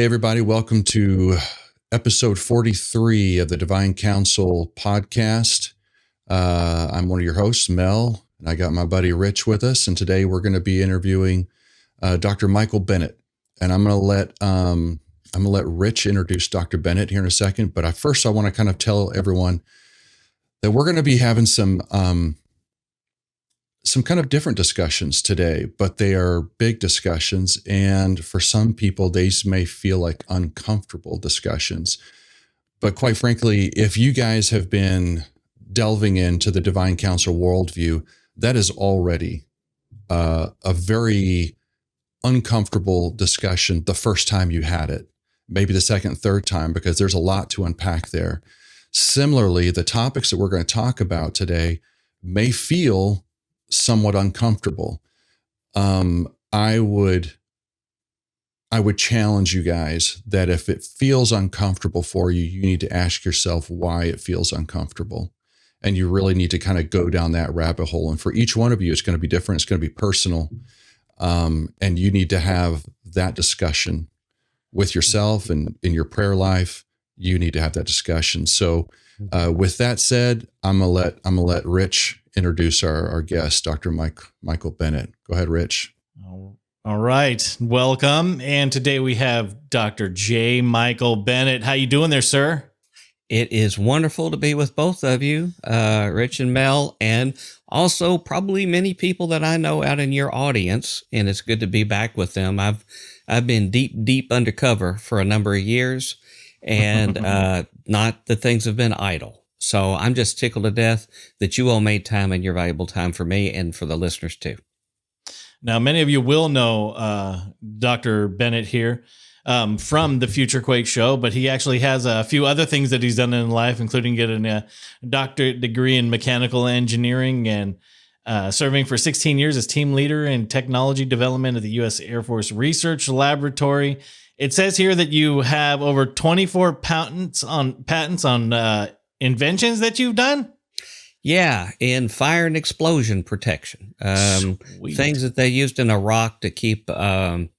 everybody. Welcome to episode 43 of the Divine Council Podcast. I'm one of your hosts, Mel, and I got my buddy Rich with us. And today we're going to be interviewing Dr. Michael Bennett. And I'm going to let Rich introduce Dr. Bennett here in a second. But first, I want to kind of tell everyone that we're going to be having some kind of different discussions today, but they are big discussions. And for some people, these may feel like uncomfortable discussions. But quite frankly, if you guys have been delving into the Divine Council Worldview, that is already a very uncomfortable discussion the first time you had it, maybe the second, third time, because there's a lot to unpack there. Similarly, the topics that we're going to talk about today may feel somewhat uncomfortable. I would challenge you guys that if it feels uncomfortable for you, you need to ask yourself why it feels uncomfortable. And you really need to kind of go down that rabbit hole. And for each one of you, it's going to be different. It's going to be personal. And you need to have that discussion with yourself and in your prayer life. You need to have that discussion. So with that said, I'm gonna let Rich introduce our guest, Dr. Michael Bennett. Go ahead, Rich. All right. Welcome. And today we have Dr. J. Michael Bennett. How you doing there, sir? It is wonderful to be with both of you, Rich and Mel, and also probably many people that I know out in your audience. And it's good to be back with them. I've been deep undercover for a number of years, and not that things have been idle. So I'm just tickled to death that you all made time and your valuable time for me and for the listeners too. Now, many of you will know Dr. Bennett here from the FutureQuake show, but he actually has a few other things that he's done in life, including getting a doctorate degree in mechanical engineering and serving for 16 years as team leader in technology development at the U.S. Air Force Research Laboratory. It says here that you have over 24 patents on inventions that you've done? Yeah, in fire and explosion protection. Things that they used in Iraq to keep, Humvees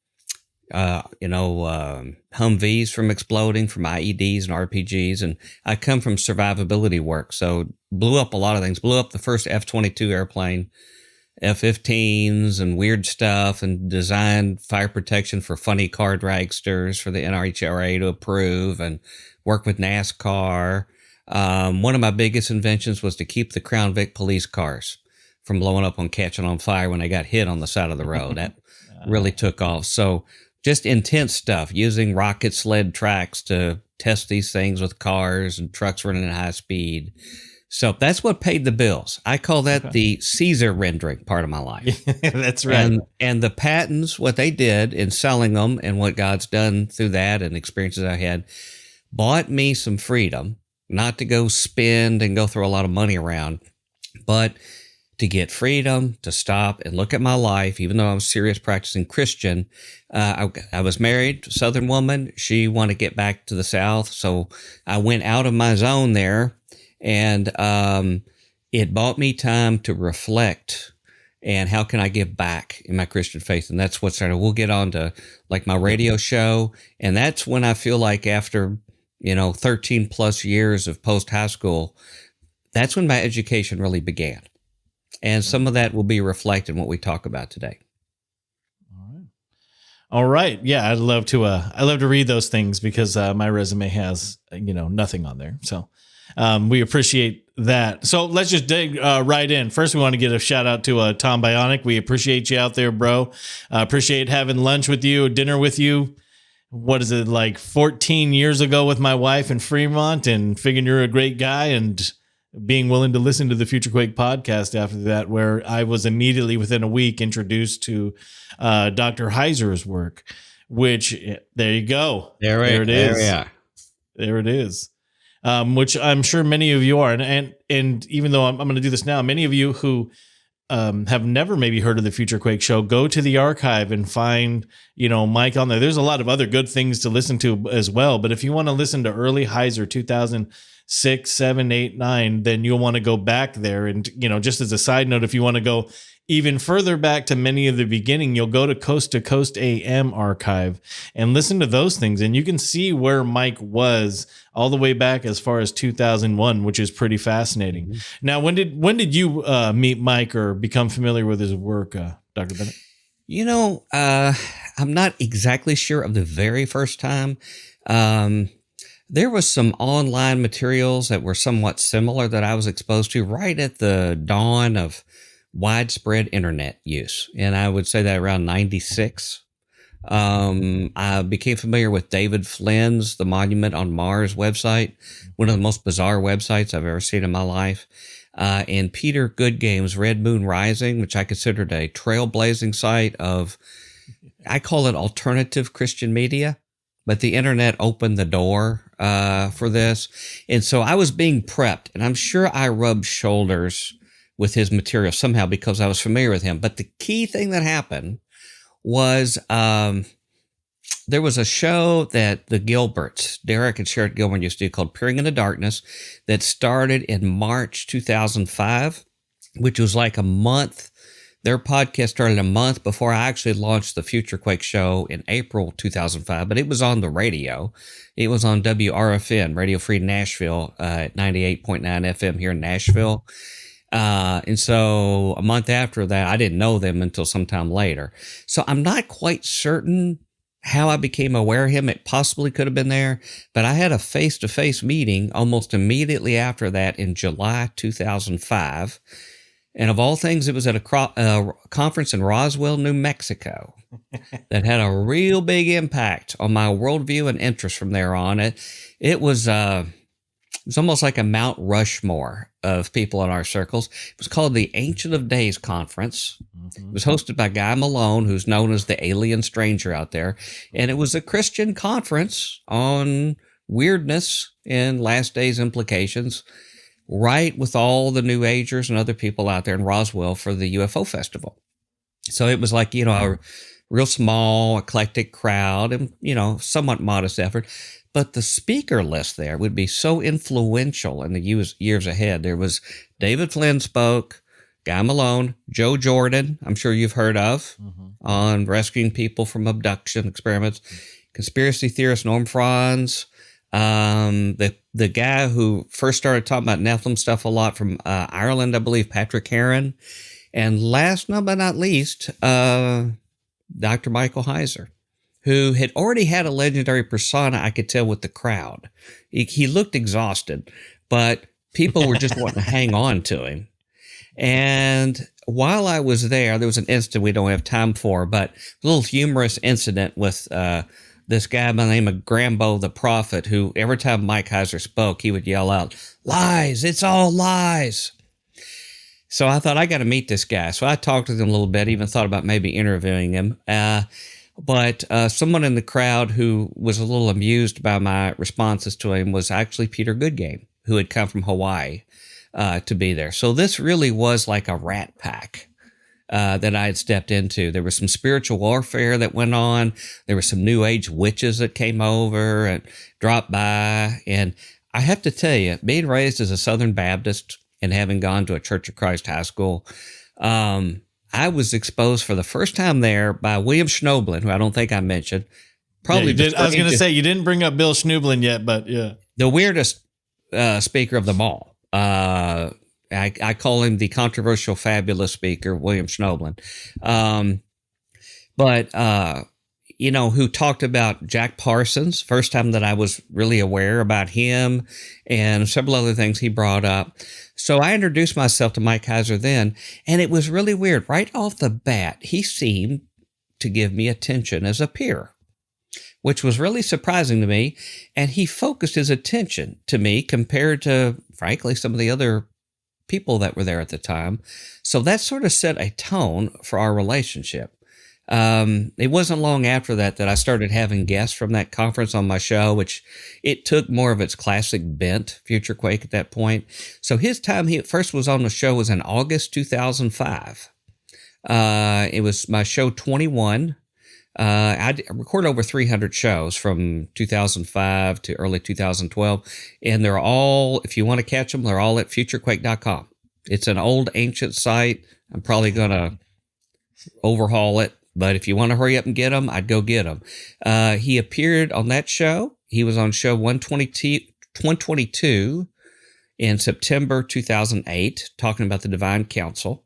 from exploding, from IEDs and RPGs. And I come from survivability work, so blew up a lot of things. Blew up the first F-22 airplane, F-15s and weird stuff, and designed fire protection for funny car dragsters for the NHRA to approve, and work with NASCAR. One of my biggest inventions was to keep the Crown Vic police cars from blowing up and catching on fire when they got hit on the side of the road. That really took off. So just intense stuff, using rocket sled tracks to test these things with cars and trucks running at high speed. So that's what paid the bills. I call that the Caesar rendering part of my life. That's right. And the patents, what they did in selling them and what God's done through that and experiences I had, bought me some freedom. Not to go spend and go throw a lot of money around, but to get freedom, to stop and look at my life, even though I'm a serious practicing Christian. I was married to a Southern woman. She wanted to get back to the South. So I went out of my zone there, and it bought me time to reflect and how can I give back in my Christian faith? And that's what started. We'll get on to like my radio show. And that's when I feel like after 13 plus years of post high school, that's when my education really began. And some of that will be reflected in what we talk about today. All right. Yeah. I love to read those things because my resume has, nothing on there. So we appreciate that. So let's just dig right in. First, we want to give a shout out to Tom Bionic. We appreciate you out there, bro. Appreciate having lunch with you, dinner with you. What is it, like 14 years ago with my wife in Fremont, and figuring you're a great guy and being willing to listen to the FutureQuake podcast after that, where I was immediately within a week introduced to Dr. Heiser's work, which there you go. There it is. There it is. Which I'm sure many of you are. And even though I'm going to do this now, many of you who have never maybe heard of the FutureQuake show, go to the archive and find, Mike on there. There's a lot of other good things to listen to as well. But if you want to listen to early Heiser 2000 6, 7, 8, 9, then you'll want to go back there. And, just as a side note, if you want to go even further back to many of the beginning, you'll go to Coast AM archive and listen to those things. And you can see where Mike was all the way back as far as 2001, which is pretty fascinating. Mm-hmm. Now, when did you meet Mike or become familiar with his work, Dr. Bennett? I'm not exactly sure of the very first time. There was some online materials that were somewhat similar that I was exposed to right at the dawn of widespread internet use. And I would say that around 96. I became familiar with David Flynn's The Monument on Mars website, one of the most bizarre websites I've ever seen in my life. And Peter Goodgame's Red Moon Rising, which I considered a trailblazing site of, I call it alternative Christian media, but the internet opened the door for this. And so I was being prepped, and I'm sure I rubbed shoulders with his material somehow because I was familiar with him. But the key thing that happened was there was a show that the Gilberts, Derek and Sherrod Gilbert, used to do called Peering into Darkness that started in March 2005, which was like a month. Their podcast started a month before I actually launched the FutureQuake show in April 2005, but it was on the radio. It was on WRFN, Radio Free Nashville, at 98.9 FM here in Nashville. And so a month after that, I didn't know them until sometime later. So I'm not quite certain how I became aware of him. It possibly could have been there, but I had a face-to-face meeting almost immediately after that in July 2005. And of all things, it was at a conference in Roswell, New Mexico that had a real big impact on my worldview and interest from there on. It was almost like a Mount Rushmore of people in our circles. It was called the Ancient of Days Conference. Mm-hmm. It was hosted by Guy Malone, who's known as the alien stranger out there. And it was a Christian conference on weirdness and last days implications, right with all the New Agers and other people out there in Roswell for the UFO Festival. So it was like, a real small, eclectic crowd and, somewhat modest effort. But the speaker list there would be so influential in the years ahead. There was David Flynn spoke, Guy Malone, Joe Jordan, I'm sure you've heard of, on rescuing people from abduction experiments, conspiracy theorist Norm Franz, the guy who first started talking about Nephilim stuff a lot from Ireland, I believe, Patrick Heron, and last but not least, Dr. Michael Heiser, who had already had a legendary persona, I could tell, with the crowd. He looked exhausted, but people were just wanting to hang on to him. And while I was there was an incident we don't have time for, but a little humorous incident with this guy by the name of Grambo the Prophet, who every time Mike Heiser spoke, he would yell out, "Lies, it's all lies." So I thought, I got to meet this guy. So I talked to him a little bit, even thought about maybe interviewing him. But someone in the crowd who was a little amused by my responses to him was actually Peter Goodgame, who had come from Hawaii to be there. So this really was like a rat pack that I had stepped into. There was some spiritual warfare that went on. There were some New Age witches that came over and dropped by. And I have to tell you, being raised as a Southern Baptist and having gone to a Church of Christ high school, I was exposed for the first time there by William Schnoblin, who I don't think I mentioned. Probably did. I was going to say, you didn't bring up Bill Schnoblin yet, but yeah. The weirdest speaker of them all. I call him the controversial, fabulous speaker, William Schnoblin. Who talked about Jack Parsons, first time that I was really aware about him, and several other things he brought up. So I introduced myself to Mike Heiser then, and it was really weird. Right off the bat, he seemed to give me attention as a peer, which was really surprising to me. And he focused his attention to me compared to, frankly, some of the other people that were there at the time. So that sort of set a tone for our relationship. It wasn't long after that I started having guests from that conference on my show, which it took more of its classic bent, FutureQuake at that point. So his time he first was on the show was in August 2005. It was my show 21. recorded over 300 shows from 2005 to early 2012. And they're all, if you want to catch them, they're all at FutureQuake.com. It's an old ancient site. I'm probably going to overhaul it. But if you want to hurry up and get them, I'd go get them. He appeared on that show. He was on show 122 in September 2008, talking about the Divine Council.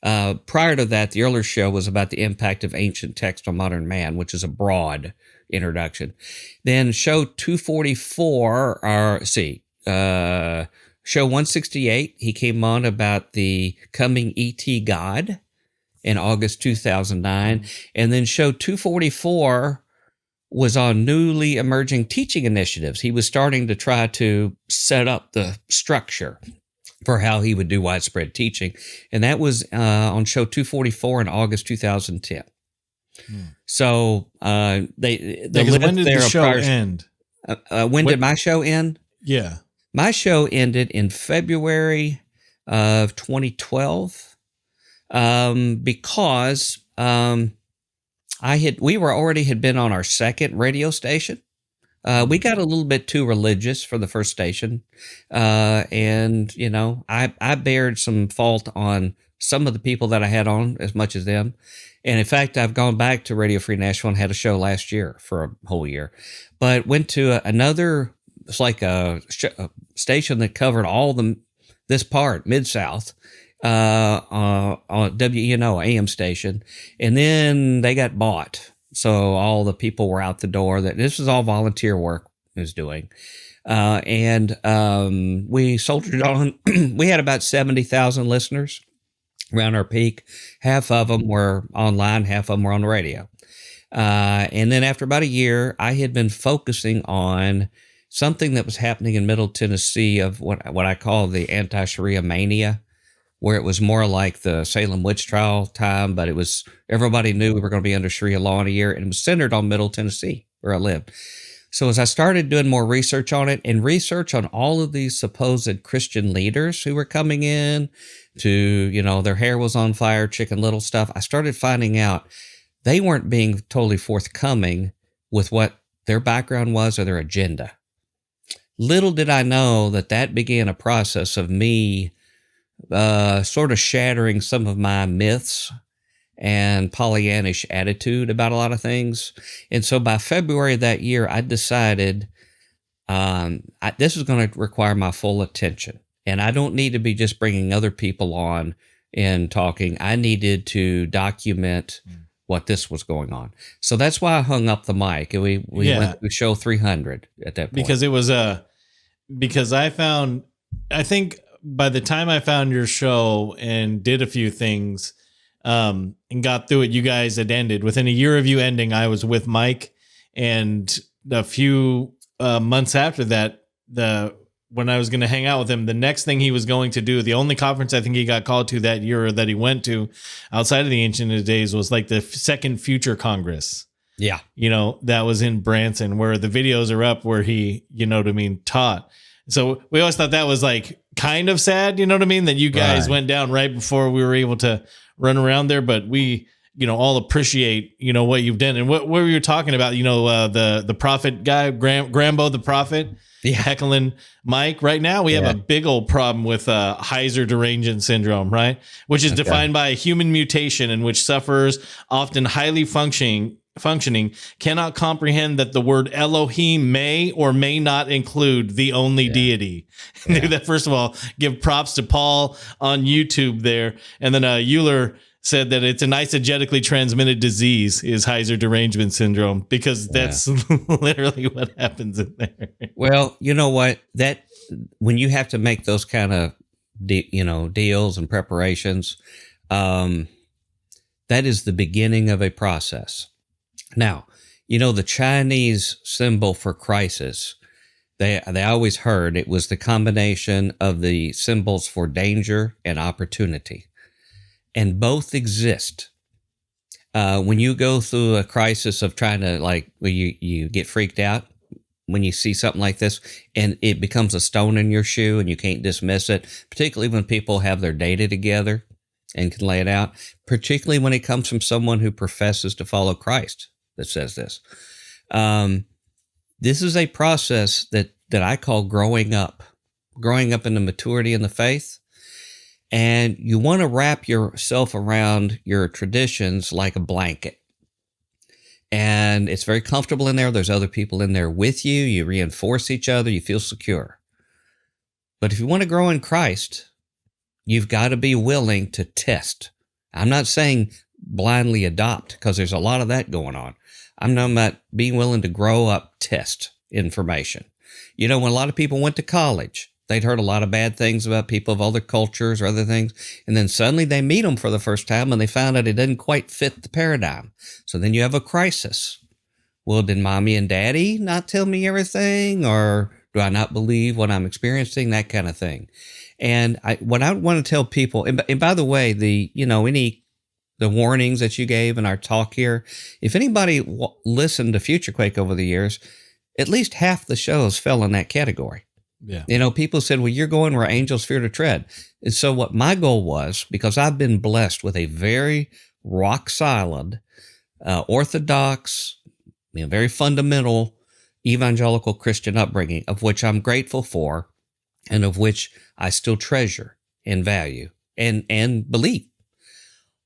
Prior to that, the earlier show was about the impact of ancient text on modern man, which is a broad introduction. Then show 244, show 168, he came on about the coming ET God in August 2009. And then show 244 was on newly emerging teaching initiatives. He was starting to try to set up the structure for how he would do widespread teaching. And that was on show 244 in August 2010. So when did the show end? When did my show end? Yeah. My show ended in February of 2012 because we already had been on our second radio station. We got a little bit too religious for the first station. And, I bared some fault on some of the people that I had on as much as them. And in fact, I've gone back to Radio Free Nashville and had a show last year for a whole year, but went to another, it's like a station that covered all this part, Mid-South, on WENO, AM station. And then they got bought. So all the people were out the door. That this was all volunteer work he was doing. And we soldiered on. We had about 70,000 listeners around our peak. Half of them were online, half of them were on the radio. And then after about a year, I had been focusing on something that was happening in Middle Tennessee of what I call the anti-Sharia mania, where it was more like the Salem witch trial time, but it was, everybody knew we were going to be under Sharia law in a year, and it was centered on Middle Tennessee, where I lived. So as I started doing more research on it and research on all of these supposed Christian leaders who were coming in to, their hair was on fire, Chicken Little stuff, I started finding out they weren't being totally forthcoming with what their background was or their agenda. Little did I know that began a process of me sort of shattering some of my myths and Pollyannish attitude about a lot of things. And so by February of that year, I decided this is going to require my full attention. And I don't need to be just bringing other people on and talking. I needed to document what this was going on. So that's why I hung up the mic. And we went to show 300 at that point. Because it was because I think by the time I found your show and did a few things and got through it, you guys had ended. Within a year of you ending, I was with Mike, and a few months after that, when I was going to hang out with him, the next thing he was going to do, the only conference I think he got called to that year or that he went to outside of the Ancient Days was like the second Future Congress. Yeah. That was in Branson, where the videos are up where he, taught. So we always thought that was like kind of sad, that you guys went down right before we were able to run around there. But we, all appreciate, what you've done. And what were you talking about? The prophet guy, Grambo, the prophet, heckling Mike. Right now, we have a big old problem with Heiser derangement syndrome, right? Which is defined by a human mutation in which sufferers, often highly functioning, cannot comprehend that the word Elohim may or may not include the only deity. That, first of all, give props to Paul on YouTube there. And then Euler said that it's an eisegetically transmitted disease is Heiser derangement syndrome, because that's literally what happens in there. Well, you know what? That when you have to make those kind of deals and preparations, that is the beginning of a process. Now, the Chinese symbol for crisis, they always heard it was the combination of the symbols for danger and opportunity. And both exist. When you go through a crisis of trying to, where you get freaked out when you see something like this, and it becomes a stone in your shoe and you can't dismiss it, particularly when people have their data together and can lay it out, particularly when it comes from someone who professes to follow Christ that says this. This is a process that I call growing up into maturity in the faith. And you want to wrap yourself around your traditions like a blanket. And it's very comfortable in there. There's other people in there with you. You reinforce each other. You feel secure. But if you want to grow in Christ, you've got to be willing to test. I'm not saying blindly adopt, because there's a lot of that going on. I'm talking about being willing to grow up, test information. You know, when a lot of people went to college, they'd heard a lot of bad things about people of other cultures or other things. And then suddenly they meet them for the first time and they found out it didn't quite fit the paradigm. So then you have a crisis. Well, did mommy and daddy not tell me everything? Or do I not believe what I'm experiencing? That kind of thing. And what I want to tell people, and by the way, the warnings that you gave in our talk here, if anybody listened to FutureQuake over the years, at least half the shows fell in that category. Yeah. You know, people said, well, you're going where angels fear to tread. And so what my goal was, because I've been blessed with a very rock solid, orthodox, very fundamental evangelical Christian upbringing, of which I'm grateful for and of which I still treasure and value and believe.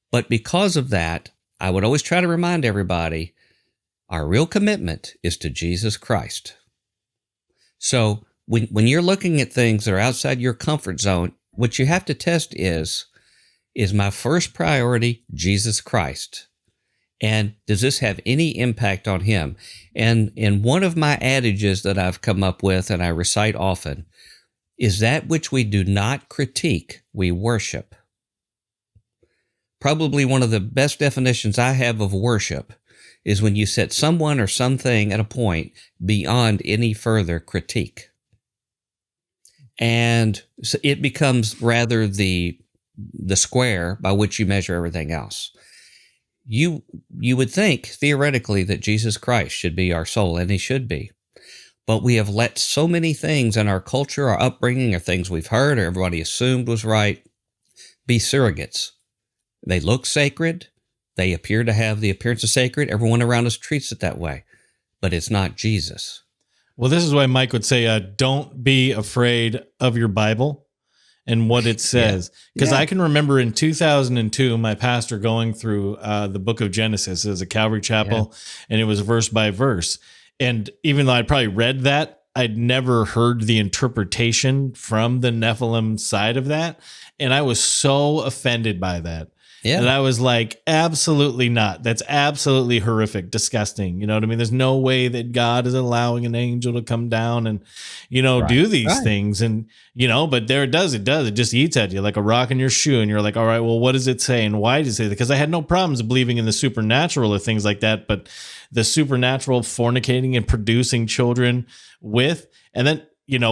But because of that, I would always try to remind everybody, our real commitment is to Jesus Christ. So when you're looking at things that are outside your comfort zone, what you have to test is my first priority Jesus Christ? And does this have any impact on him? And one of my adages that I've come up with and I recite often is that which we do not critique, we worship. Probably one of the best definitions I have of worship is when you set someone or something at a point beyond any further critique. And so it becomes rather the square by which you measure everything else. You would think, theoretically, that Jesus Christ should be our soul, and he should be. But we have let so many things in our culture, our upbringing, or things we've heard, or everybody assumed was right, be surrogates. They look sacred. They appear to have the appearance of sacred. Everyone around us treats it that way. But it's not Jesus. Well, this is why Mike would say, don't be afraid of your Bible and what it says. Because I can remember in 2002, my pastor going through the book of Genesis as a Calvary Chapel, and it was verse by verse. And even though I'd probably read that, I'd never heard the interpretation from the Nephilim side of that. And I was so offended by that. Yeah. And I was like, absolutely not. That's absolutely horrific, disgusting. You know what I mean? There's no way that God is allowing an angel to come down and, do these things. And, but there it does. It just eats at you like a rock in your shoe. And you're like, all right, well, what does it say? And why does it say that? Because I had no problems believing in the supernatural or things like that. But the supernatural fornicating and producing children with, and then,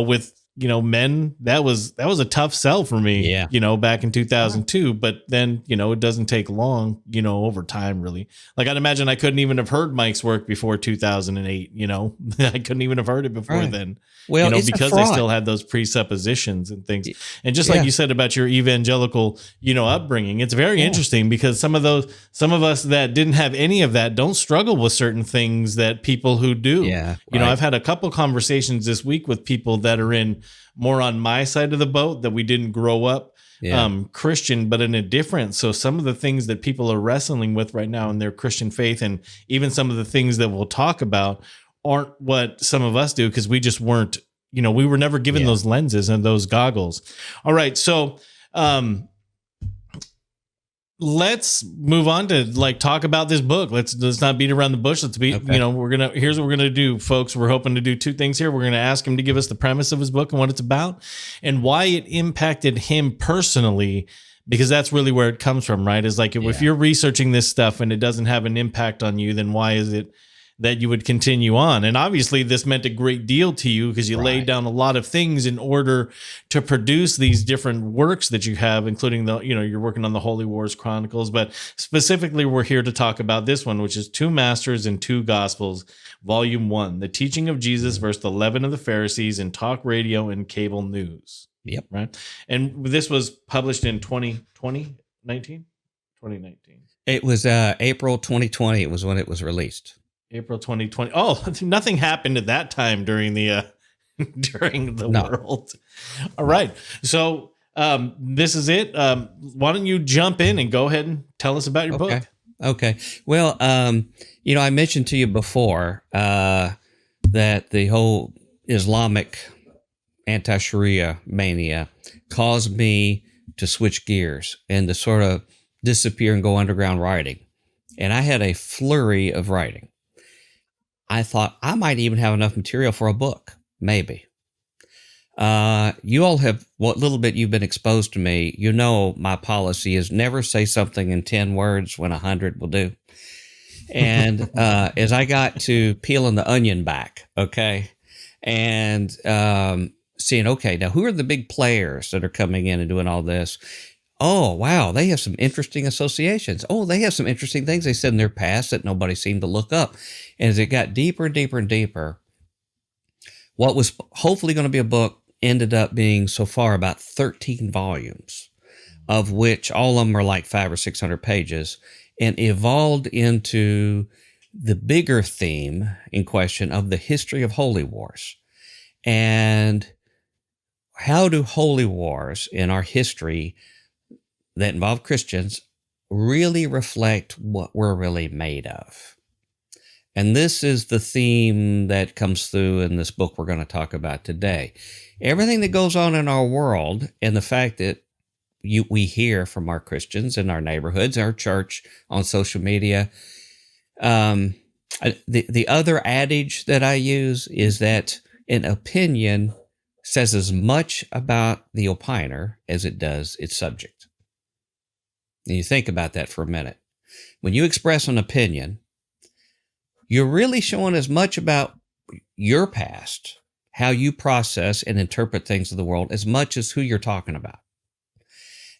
with, men, that was a tough sell for me, back in 2002. But then, it doesn't take long, over time, really. Like, I'd imagine I couldn't even have heard Mike's work before 2008, I couldn't even have heard it before then, well, because they still had those presuppositions and things. And just like you said about your evangelical, upbringing, it's very interesting because some of us that didn't have any of that don't struggle with certain things that people who do. I've had a couple conversations this week with people that are in more on my side of the boat, that we didn't grow up Christian, but in a different. So some of the things that people are wrestling with right now in their Christian faith, and even some of the things that we'll talk about, aren't what some of us do, because we just weren't, we were never given those lenses and those goggles. All right. So let's move on to talk about this book. Let's not beat around the bush. Let's be, here's what we're going to do, folks. We're hoping to do two things here. We're going to ask him to give us the premise of his book and what it's about and why it impacted him personally, because that's really where it comes from, right? Is like, if you're researching this stuff and it doesn't have an impact on you, then why is it that you would continue on? And obviously this meant a great deal to you because you laid down a lot of things in order to produce these different works that you have, including you're working on the Holy Wars Chronicles, but specifically we're here to talk about this one, which is Two Masters and Two Gospels, Volume 1, The Teaching of Jesus versus the Leaven of the Pharisees in Talk Radio and Cable News. Yep. Right. And this was published in 2020. 2019? 2019. It was April 2020. It was when it was released. April 2020. Oh, nothing happened at that time during the world. All right. So this is it. Why don't you jump in and go ahead and tell us about your book? Okay. Well, I mentioned to you before that the whole Islamic anti-Sharia mania caused me to switch gears and to sort of disappear and go underground writing. And I had a flurry of writing. I thought I might even have enough material for a book, maybe. You all have, what little bit you've been exposed to me, my policy is never say something in 10 words when 100 will do. And as I got to peeling the onion back, okay, and seeing, okay, now who are the big players that are coming in and doing all this? Oh, wow, they have some interesting associations. Oh, they have some interesting things they said in their past that nobody seemed to look up. And as it got deeper and deeper and deeper, what was hopefully going to be a book ended up being so far about 13 volumes, of which all of them are like 500 or 600 pages, and evolved into the bigger theme in question of the history of holy wars. And how do holy wars in our history that involve Christians really reflect what we're really made of? And this is the theme that comes through in this book we're going to talk about today. Everything that goes on in our world, and the fact that we hear from our Christians in our neighborhoods, our church, on social media. The other adage that I use is that an opinion says as much about the opiner as it does its subject. And you think about that for a minute. When you express an opinion, you're really showing as much about your past, how you process and interpret things of the world, as much as who you're talking about.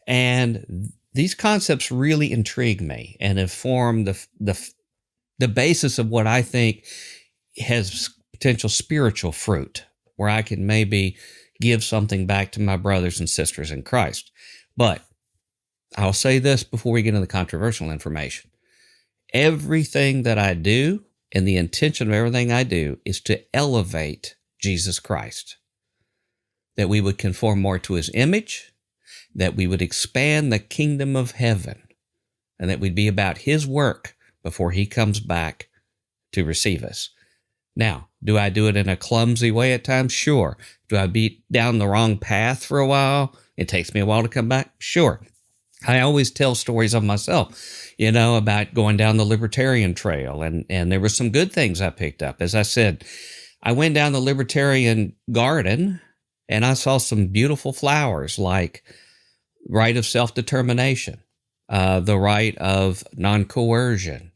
And these concepts really intrigue me and have formed the basis of what I think has potential spiritual fruit, where I can maybe give something back to my brothers and sisters in Christ. But I'll say this before we get into the controversial information. Everything that I do, and the intention of everything I do, is to elevate Jesus Christ, that we would conform more to his image, that we would expand the kingdom of heaven, and that we'd be about his work before he comes back to receive us. Now, do I do it in a clumsy way at times? Sure. Do I beat down the wrong path for a while? It takes me a while to come back? Sure. I always tell stories of myself, about going down the libertarian trail, and there were some good things I picked up. As I said, I went down the libertarian garden and I saw some beautiful flowers like right of self-determination, the right of non-coercion.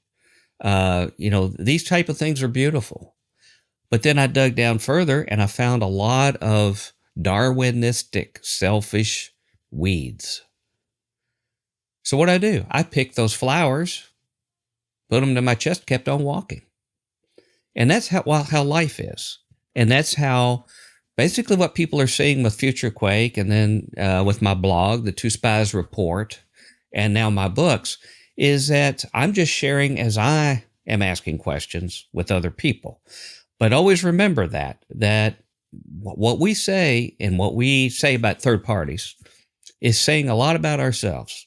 These type of things are beautiful. But then I dug down further and I found a lot of Darwinistic, selfish weeds. So what do? I picked those flowers, put them to my chest, kept on walking. And that's how life is. And that's how basically what people are seeing with FutureQuake, and then with my blog, the Two Spies Report, and now my books, is that I'm just sharing as I am asking questions with other people. But always remember that what we say and what we say about third parties is saying a lot about ourselves.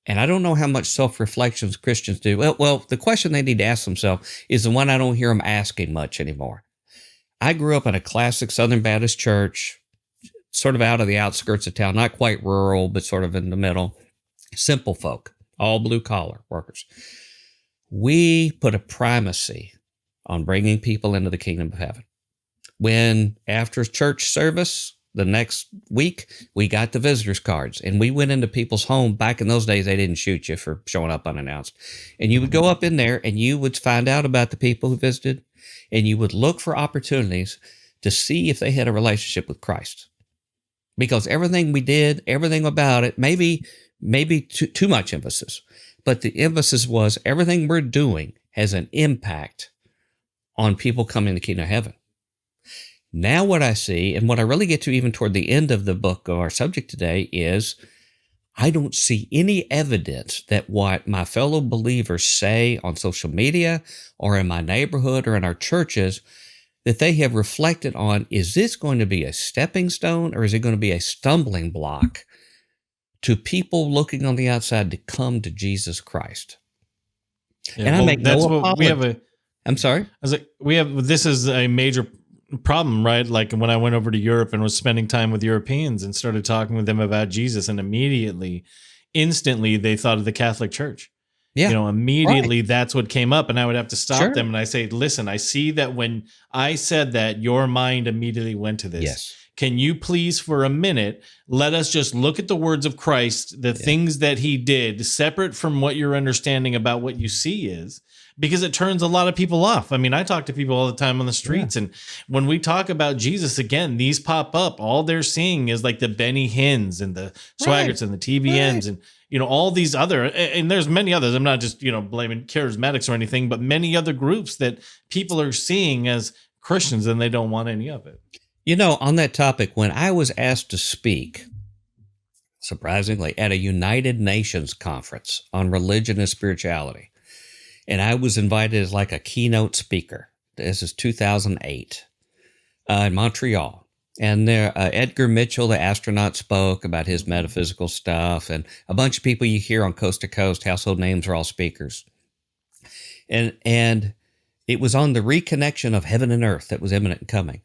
And I don't know how much self-reflection Christians do. Well, the question they need to ask themselves is the one I don't hear them asking much anymore. I grew up in a classic Southern Baptist church, sort of out of the outskirts of town, not quite rural, but sort of in the middle. Simple folk, all blue-collar workers. We put a primacy on bringing people into the kingdom of heaven. When after church service, the next week, we got the visitors cards, and we went into people's home. Back in those days, they didn't shoot you for showing up unannounced. And you would go up in there, and you would find out about the people who visited, and you would look for opportunities to see if they had a relationship with Christ. Because everything we did, everything about it, maybe too much emphasis, but the emphasis was everything we're doing has an impact on people coming to the kingdom of heaven. Now what I see, and what I really get to even toward the end of the book of our subject today, is I don't see any evidence that what my fellow believers say on social media or in my neighborhood or in our churches that they have reflected on, is this going to be a stepping stone or is it going to be a stumbling block to people looking on the outside to come to Jesus Christ? Yeah, and I make no apology. I'm sorry? I was like, this is a major problem, right? Like when I went over to Europe and was spending time with Europeans and started talking with them about Jesus, and instantly they thought of the Catholic Church. Yeah. Immediately that's what came up, and I would have to stop them and I say, listen, I see that when I said that, your mind immediately went to this. Yes. Can you please, for a minute, let us just look at the words of Christ, the things that he did, separate from what your understanding about what you see is, because it turns a lot of people off. I mean, I talk to people all the time on the streets, and when we talk about Jesus, again, these pop up. All they're seeing is like the Benny Hinns and the Swaggarts and the TBNs and, all these other, and there's many others. I'm not just, blaming charismatics or anything, but many other groups that people are seeing as Christians and they don't want any of it. On that topic, when I was asked to speak, surprisingly, at a United Nations conference on religion and spirituality, and I was invited as like a keynote speaker. This is 2008 in Montreal. And there, Edgar Mitchell, the astronaut, spoke about his metaphysical stuff, and a bunch of people you hear on Coast to Coast, household names, are all speakers. And it was on the reconnection of heaven and earth that was imminent and coming.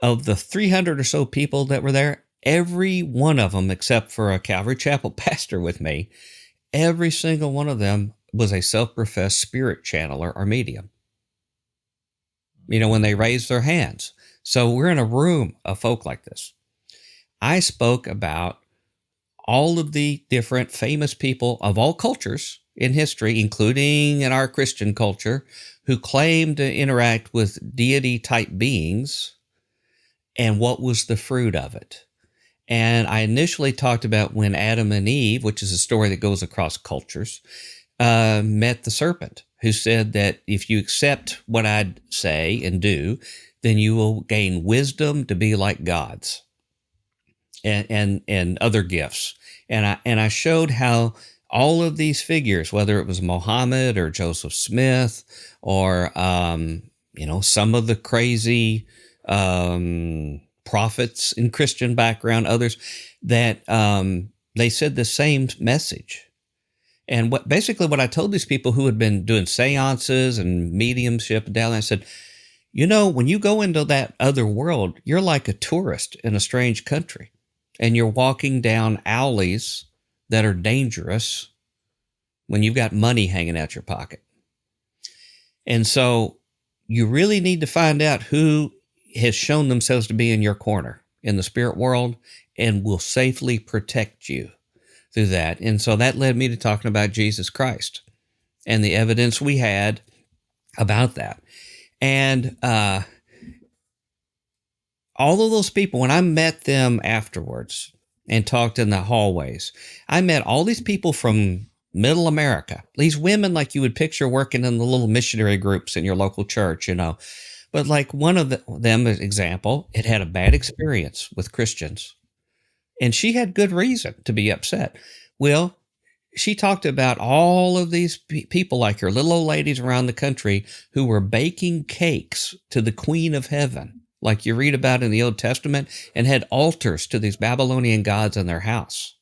Of the 300 or so people that were there, every one of them, except for a Calvary Chapel pastor with me, every single one of them was a self-professed spirit channeler or medium. When they raised their hands. So we're in a room of folk like this. I spoke about all of the different famous people of all cultures in history, including in our Christian culture, who claim to interact with deity-type beings, and what was the fruit of it. And I initially talked about when Adam and Eve, which is a story that goes across cultures, met the serpent, who said that if you accept what I'd say and do, then you will gain wisdom to be like gods and other gifts. And I showed how all of these figures, whether it was Muhammad or Joseph Smith or, some of the crazy prophets in Christian background, others, that they said the same message. And what I told these people who had been doing seances and mediumship and I said, when you go into that other world, you're like a tourist in a strange country, and you're walking down alleys that are dangerous when you've got money hanging out your pocket. And so you really need to find out who has shown themselves to be in your corner in the spirit world and will safely protect you through that. And so that led me to talking about Jesus Christ and the evidence we had about that. And all of those people, when I met them afterwards and talked in the hallways, I met all these people from Middle America, these women like you would picture working in the little missionary groups in your local church, But like one of them, as example, it had a bad experience with Christians. And she had good reason to be upset. Well, she talked about all of these people like her, little old ladies around the country who were baking cakes to the Queen of Heaven, like you read about in the Old Testament, and had altars to these Babylonian gods in their house.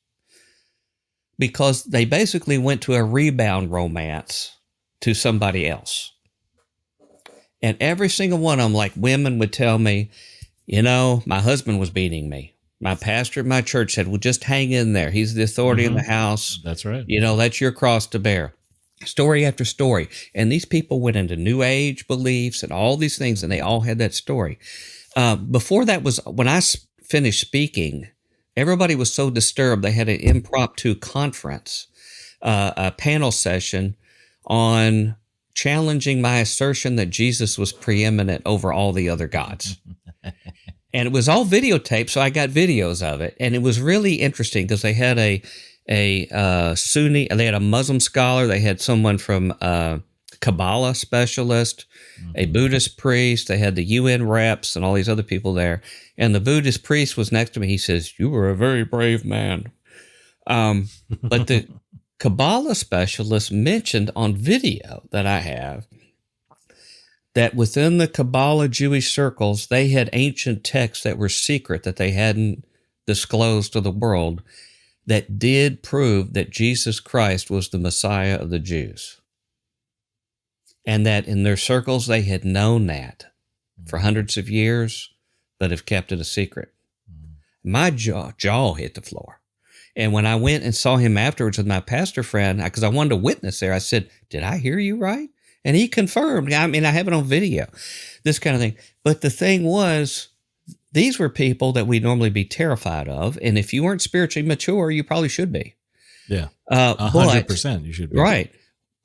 Because they basically went to a rebound romance to somebody else. And every single one of them, like women would tell me, my husband was beating me. My pastor at my church said, well, just hang in there. He's the authority in the house. That's right. That's your cross to bear. Story after story. And these people went into New Age beliefs and all these things, and they all had that story. Before that was, when I finished speaking, everybody was so disturbed, they had an impromptu conference, a panel session on challenging my assertion that Jesus was preeminent over all the other gods. And it was all videotaped, so I got videos of it. And it was really interesting because they had a Sunni, they had a Muslim scholar, they had someone from Kabbalah specialist, a Buddhist priest, they had the UN reps and all these other people there. And the Buddhist priest was next to me. He says, "You were a very brave man. But the Kabbalah specialist mentioned on video that I have that within the Kabbalah Jewish circles, they had ancient texts that were secret that they hadn't disclosed to the world that did prove that Jesus Christ was the Messiah of the Jews. And that in their circles, they had known that for hundreds of years, but have kept it a secret. My jaw hit the floor. And when I went and saw him afterwards with my pastor friend, because I wanted to witness there, I said, did I hear you right? And he confirmed. I mean, I have it on video, this kind of thing. But the thing was, these were people that we'd normally be terrified of. And if you weren't spiritually mature, you probably should be. Yeah. 100% you should be. Right.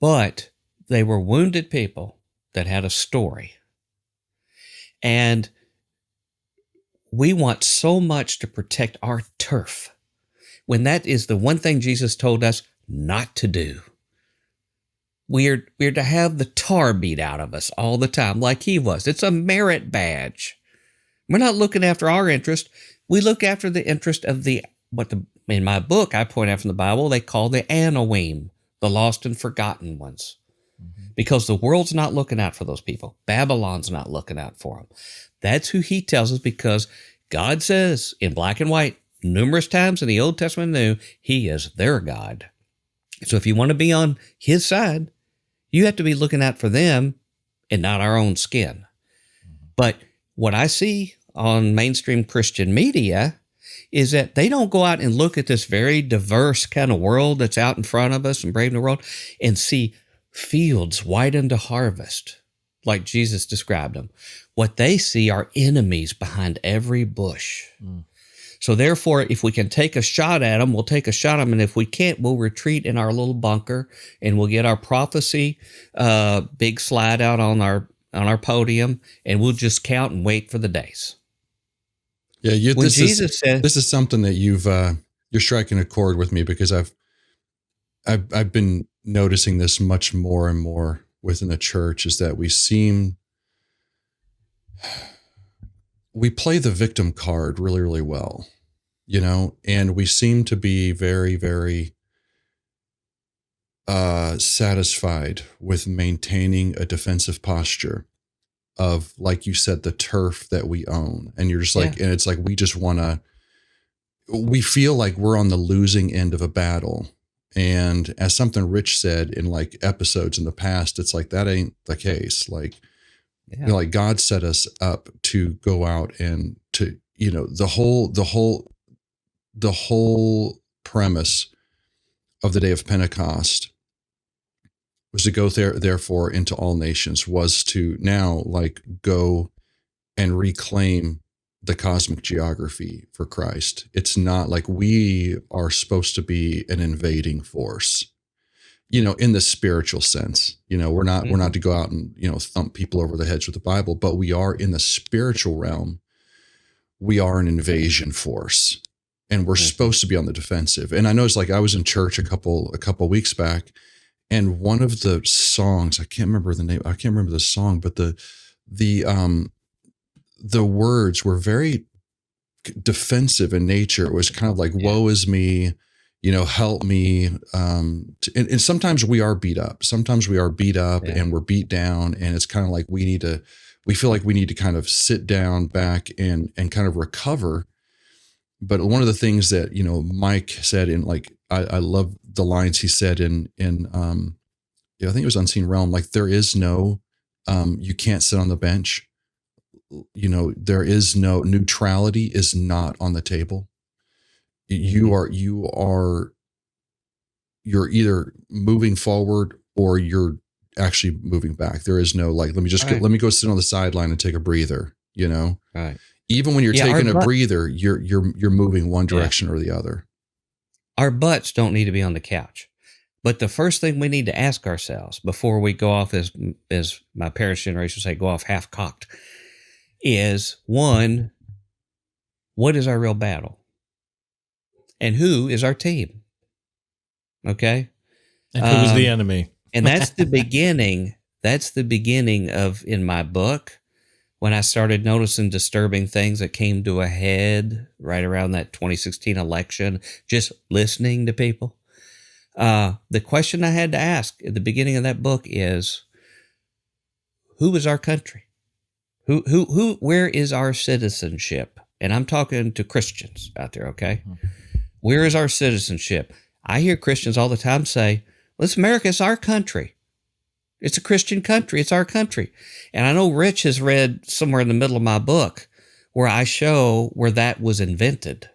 But they were wounded people that had a story. And we want so much to protect our turf, when that is the one thing Jesus told us not to do. We're to have the tar beat out of us all the time, like he was. It's a merit badge. We're not looking after our interest. We look after the interest of in my book, I point out from the Bible, they call the Anoim, the lost and forgotten ones. Because the world's not looking out for those people. Babylon's not looking out for them. That's who he tells us, because God says in black and white, numerous times in the Old Testament and New, he is their God. So if you want to be on his side, you have to be looking out for them and not our own skin. But what I see on mainstream Christian media is that they don't go out and look at this very diverse kind of world that's out in front of us and brave new world and see fields white unto harvest, like Jesus described them. What they see are enemies behind every bush. So therefore, if we can take a shot at them, we'll take a shot at them. And if we can't, we'll retreat in our little bunker and we'll get our prophecy big slide out on our podium, and we'll just count and wait for the days. Yeah, this is something that you're striking a chord with me, because I've been noticing this much more and more within the church, is that we play the victim card really, really well, and we seem to be very, very satisfied with maintaining a defensive posture of, like you said, the turf that we own. And you're just like, and it's like, we feel like we're on the losing end of a battle. And as something Rich said in like episodes in the past, it's like, that ain't the case. Like, like God set us up to go out and to, the whole premise of the day of Pentecost was to go therefore into all nations, was to now like go and reclaim the cosmic geography for Christ. It's not like we are supposed to be an invading force, in the spiritual sense. We're not to go out and, thump people over the heads with the Bible, but we are in the spiritual realm. We are an invasion force, and we're supposed to be on the defensive. And I noticed, like, I was in church a couple weeks back, and one of the songs, I can't remember the name. I can't remember the song, but the words were very defensive in nature. It was kind of like, woe is me, help me. And sometimes we are beat up. Sometimes we are beat up and we're beat down. And it's kind of like, we feel like we need to kind of sit down back and kind of recover. But one of the things that, Mike said in, like, I love the lines he said in I think it was Unseen Realm, like, there is no, you can't sit on the bench. There is no, neutrality is not on the table. You're either moving forward or you're actually moving back. There is no, like, let me go sit on the sideline and take a breather, Right. Even when you're taking a breather, you're moving one direction or the other. Our butts don't need to be on the couch. But the first thing we need to ask ourselves before we go off, as my parents' generation say, go off half-cocked, is, one, what is our real battle? And who is our team? Okay? And who's the enemy? And that's the beginning. That's the beginning of, in my book, when I started noticing disturbing things that came to a head right around that 2016 election, just listening to people. The question I had to ask at the beginning of that book is, who is our country? Where is our citizenship? And I'm talking to Christians out there, okay? Where is our citizenship? I hear Christians all the time say, listen, America, it's our country. It's a Christian country. It's our country. And I know Rich has read somewhere in the middle of my book where I show where that was invented.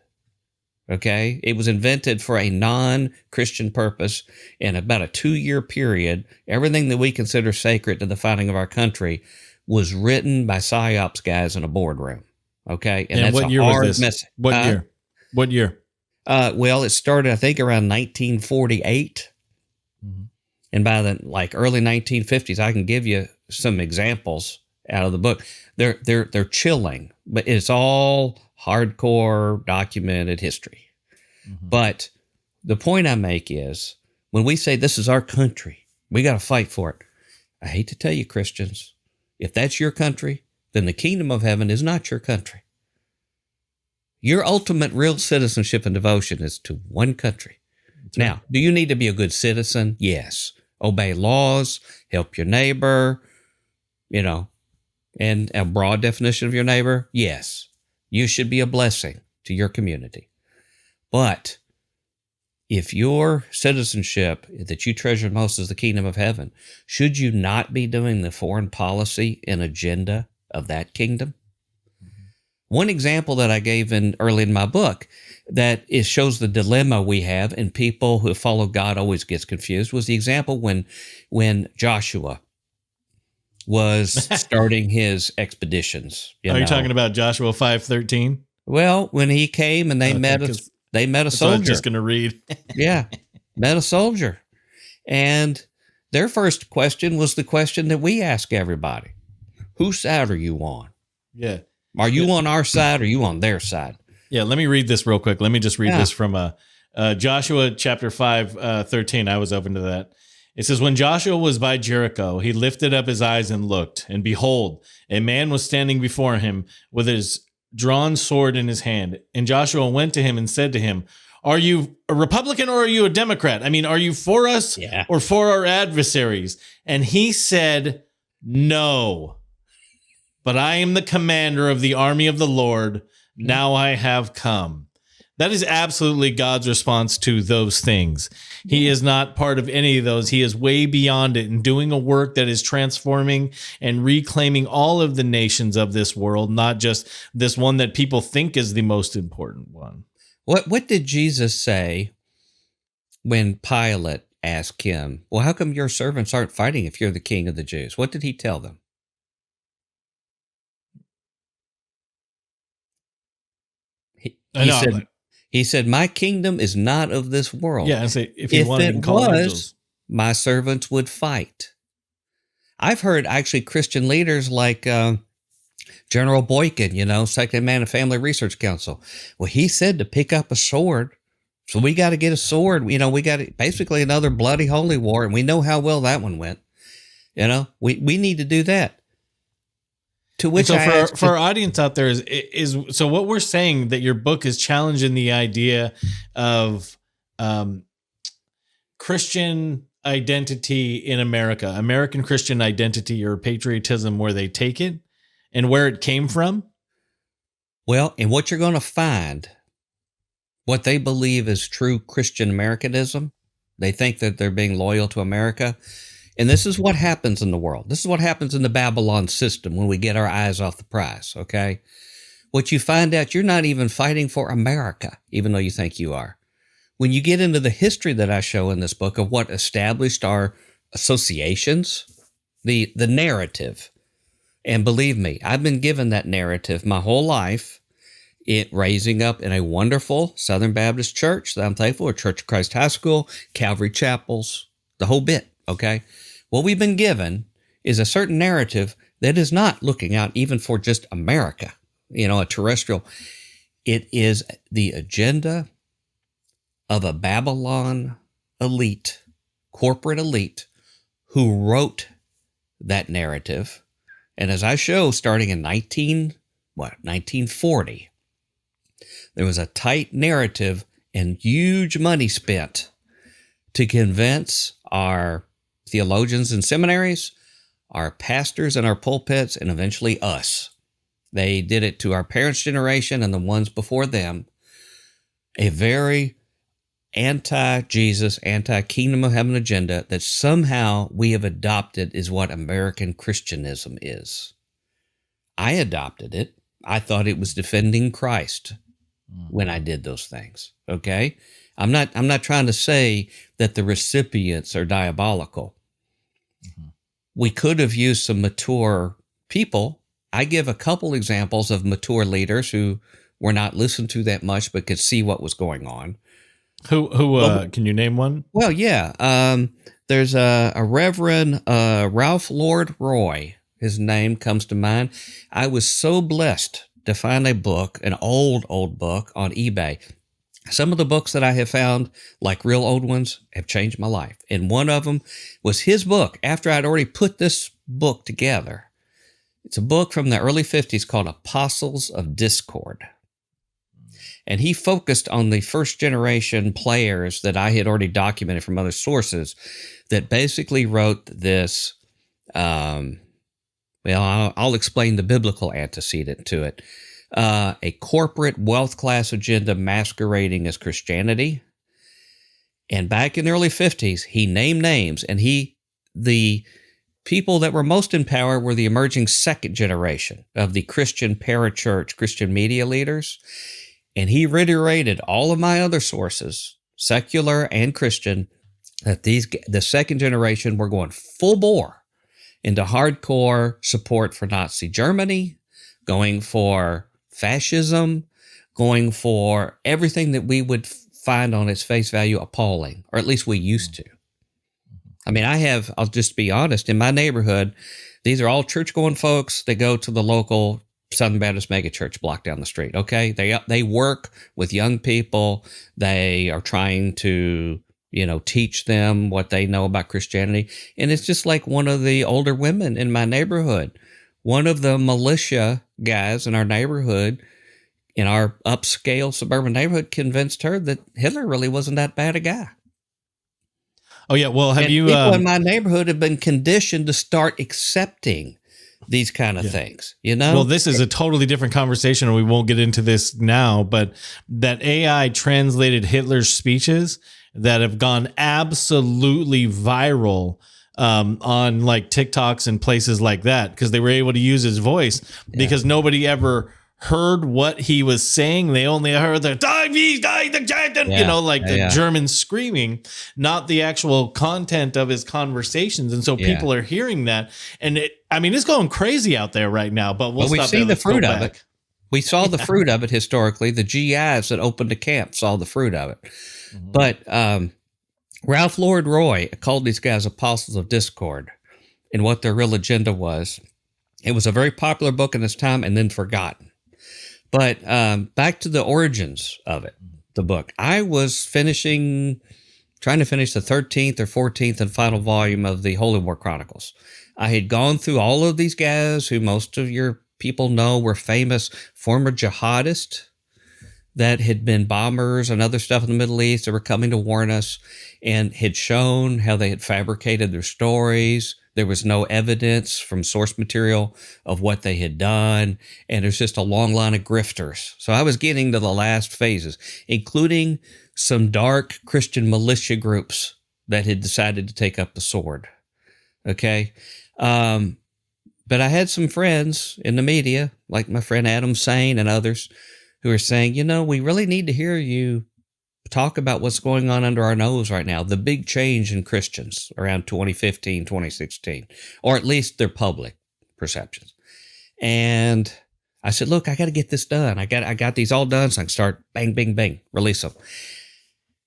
Okay? It was invented for a non-Christian purpose in about a 2-year period. Everything that we consider sacred to the founding of our country was written by PsyOps guys in a boardroom. Okay? And that's what year was this? What year? Well, it started, I think, around 1948. Mm-hmm. And by the early 1950s, I can give you some examples out of the book. They're chilling, but it's all hardcore documented history. Mm-hmm. But the point I make is, when we say this is our country, we got to fight for it. I hate to tell you, Christians, if that's your country, then the kingdom of heaven is not your country. Your ultimate real citizenship and devotion is to one country. That's now, right. Do you need to be a good citizen? Yes. Obey laws, help your neighbor, and a broad definition of your neighbor. Yes. You should be a blessing to your community. But if your citizenship that you treasure most is the kingdom of heaven, should you not be doing the foreign policy and agenda of that kingdom? One example that I gave early in my book that shows the dilemma we have, and people who follow God always gets confused, was the example when Joshua was starting his expeditions. Are you talking about Joshua 5:13? Well, when he came and they met a soldier. I'm just going to read. Yeah, met a soldier. And their first question was the question that we ask everybody. Whose side are you on? Yeah. Are you on our side or are you on their side? Yeah, let me read this real quick. Let me just read this from Joshua chapter 5:13. I was open to that. It says, when Joshua was by Jericho, he lifted up his eyes and looked, and behold, a man was standing before him with his drawn sword in his hand. And Joshua went to him and said to him, are you a Republican or are you a Democrat? I mean, are you for us or for our adversaries? And he said, no, but I am the commander of the army of the Lord. Now I have come. That is absolutely God's response to those things. He is not part of any of those. He is way beyond it and doing a work that is transforming and reclaiming all of the nations of this world, not just this one that people think is the most important one. What did Jesus say when Pilate asked him, well, how come your servants aren't fighting if you're the king of the Jews? What did he tell them? He said, my kingdom is not of this world. Yeah, I say, if it was, my servants would fight. I've heard actually Christian leaders like General Boykin, Second Man of Family Research Council. Well, he said to pick up a sword. So we got to get a sword. We got basically another bloody holy war, and we know how well that one went. We need to do that. To which for our audience out there is so what we're saying, that your book is challenging the idea of Christian identity in America, American Christian identity or patriotism, where they take it and where it came from. Well, and what you're going to find, what they believe is true Christian Americanism, they think that they're being loyal to America. And this is what happens in the world. This is what happens in the Babylon system when we get our eyes off the prize, okay? What you find out, you're not even fighting for America, even though you think you are. When you get into the history that I show in this book of what established our associations, the narrative, and believe me, I've been given that narrative my whole life, raising up in a wonderful Southern Baptist church that I'm thankful for, Church of Christ High School, Calvary Chapels, the whole bit, okay? What we've been given is a certain narrative that is not looking out even for just America, a terrestrial. It is the agenda of a Babylon elite, corporate elite, who wrote that narrative And as I show, starting in 1940, there was a tight narrative and huge money spent to convince our theologians in seminaries, our pastors in our pulpits, and eventually us. They did it to our parents' generation and the ones before them. A very anti-Jesus, anti-kingdom of heaven agenda that somehow we have adopted is what American Christianism is. I adopted it. I thought it was defending Christ when I did those things. Okay? I'm not trying to say that the recipients are diabolical. Mm-hmm. We could have used some mature people. I give a couple examples of mature leaders who were not listened to that much but could see what was going on. Who can you name one? Well, yeah. There's a Reverend Ralph Lord Roy. His name comes to mind. I was so blessed to find a book, an old book on eBay. Some of the books that I have found, like real old ones, have changed my life. And one of them was his book after I'd already put this book together. It's a book from the early 50s called Apostles of Discord. And he focused on the first generation players that I had already documented from other sources that basically wrote this. I'll explain the biblical antecedent to it. A corporate wealth class agenda masquerading as Christianity. And back in the early 50s, he named names, and the people that were most in power were the emerging second generation of the Christian parachurch, Christian media leaders. And he reiterated all of my other sources, secular and Christian, that the second generation were going full bore into hardcore support for Nazi Germany, going for fascism, going for everything that we would find on its face value appalling, or at least we used to. I mean, I'll just be honest, in my neighborhood, these are all church-going folks that go to the local Southern Baptist megachurch block down the street. Okay. They work with young people. They are trying to, teach them what they know about Christianity. And it's just like one of the older women in my neighborhood, one of the militia guys in our neighborhood, in our upscale suburban neighborhood, convinced her that Hitler really wasn't that bad a guy. Oh yeah. Well, people in my neighborhood have been conditioned to start accepting these kind of things, Well, this is a totally different conversation, and we won't get into this now, but that AI translated Hitler's speeches that have gone absolutely viral on like TikToks and places like that, because they were able to use his voice because nobody ever heard what he was saying. They only heard the the German screaming, not the actual content of his conversations. And so people are hearing that, and it's going crazy out there right now, but we've seen the fruit of it. We saw the fruit of it historically. The GIs that opened the camp saw the fruit of it. Mm-hmm. But Ralph Lord Roy called these guys Apostles of Discord, and what their real agenda was. It was a very popular book in its time and then forgotten. But back to the origins of it, the book. I was trying to finish the 13th or 14th and final volume of the Holy War Chronicles. I had gone through all of these guys who most of your people know were famous former jihadists that had been bombers and other stuff in the Middle East that were coming to warn us, and had shown how they had fabricated their stories. There was no evidence from source material of what they had done, and there's just a long line of grifters. So I was getting to the last phases, including some dark Christian militia groups that had decided to take up the sword. Okay? But I had some friends in the media, like my friend Adam Sane and others, who are saying, we really need to hear you talk about what's going on under our nose right now, the big change in Christians around 2015, 2016, or at least their public perceptions. And I said, look, I got to get this done. I got these all done, so I can start bang, bang, bang, release them.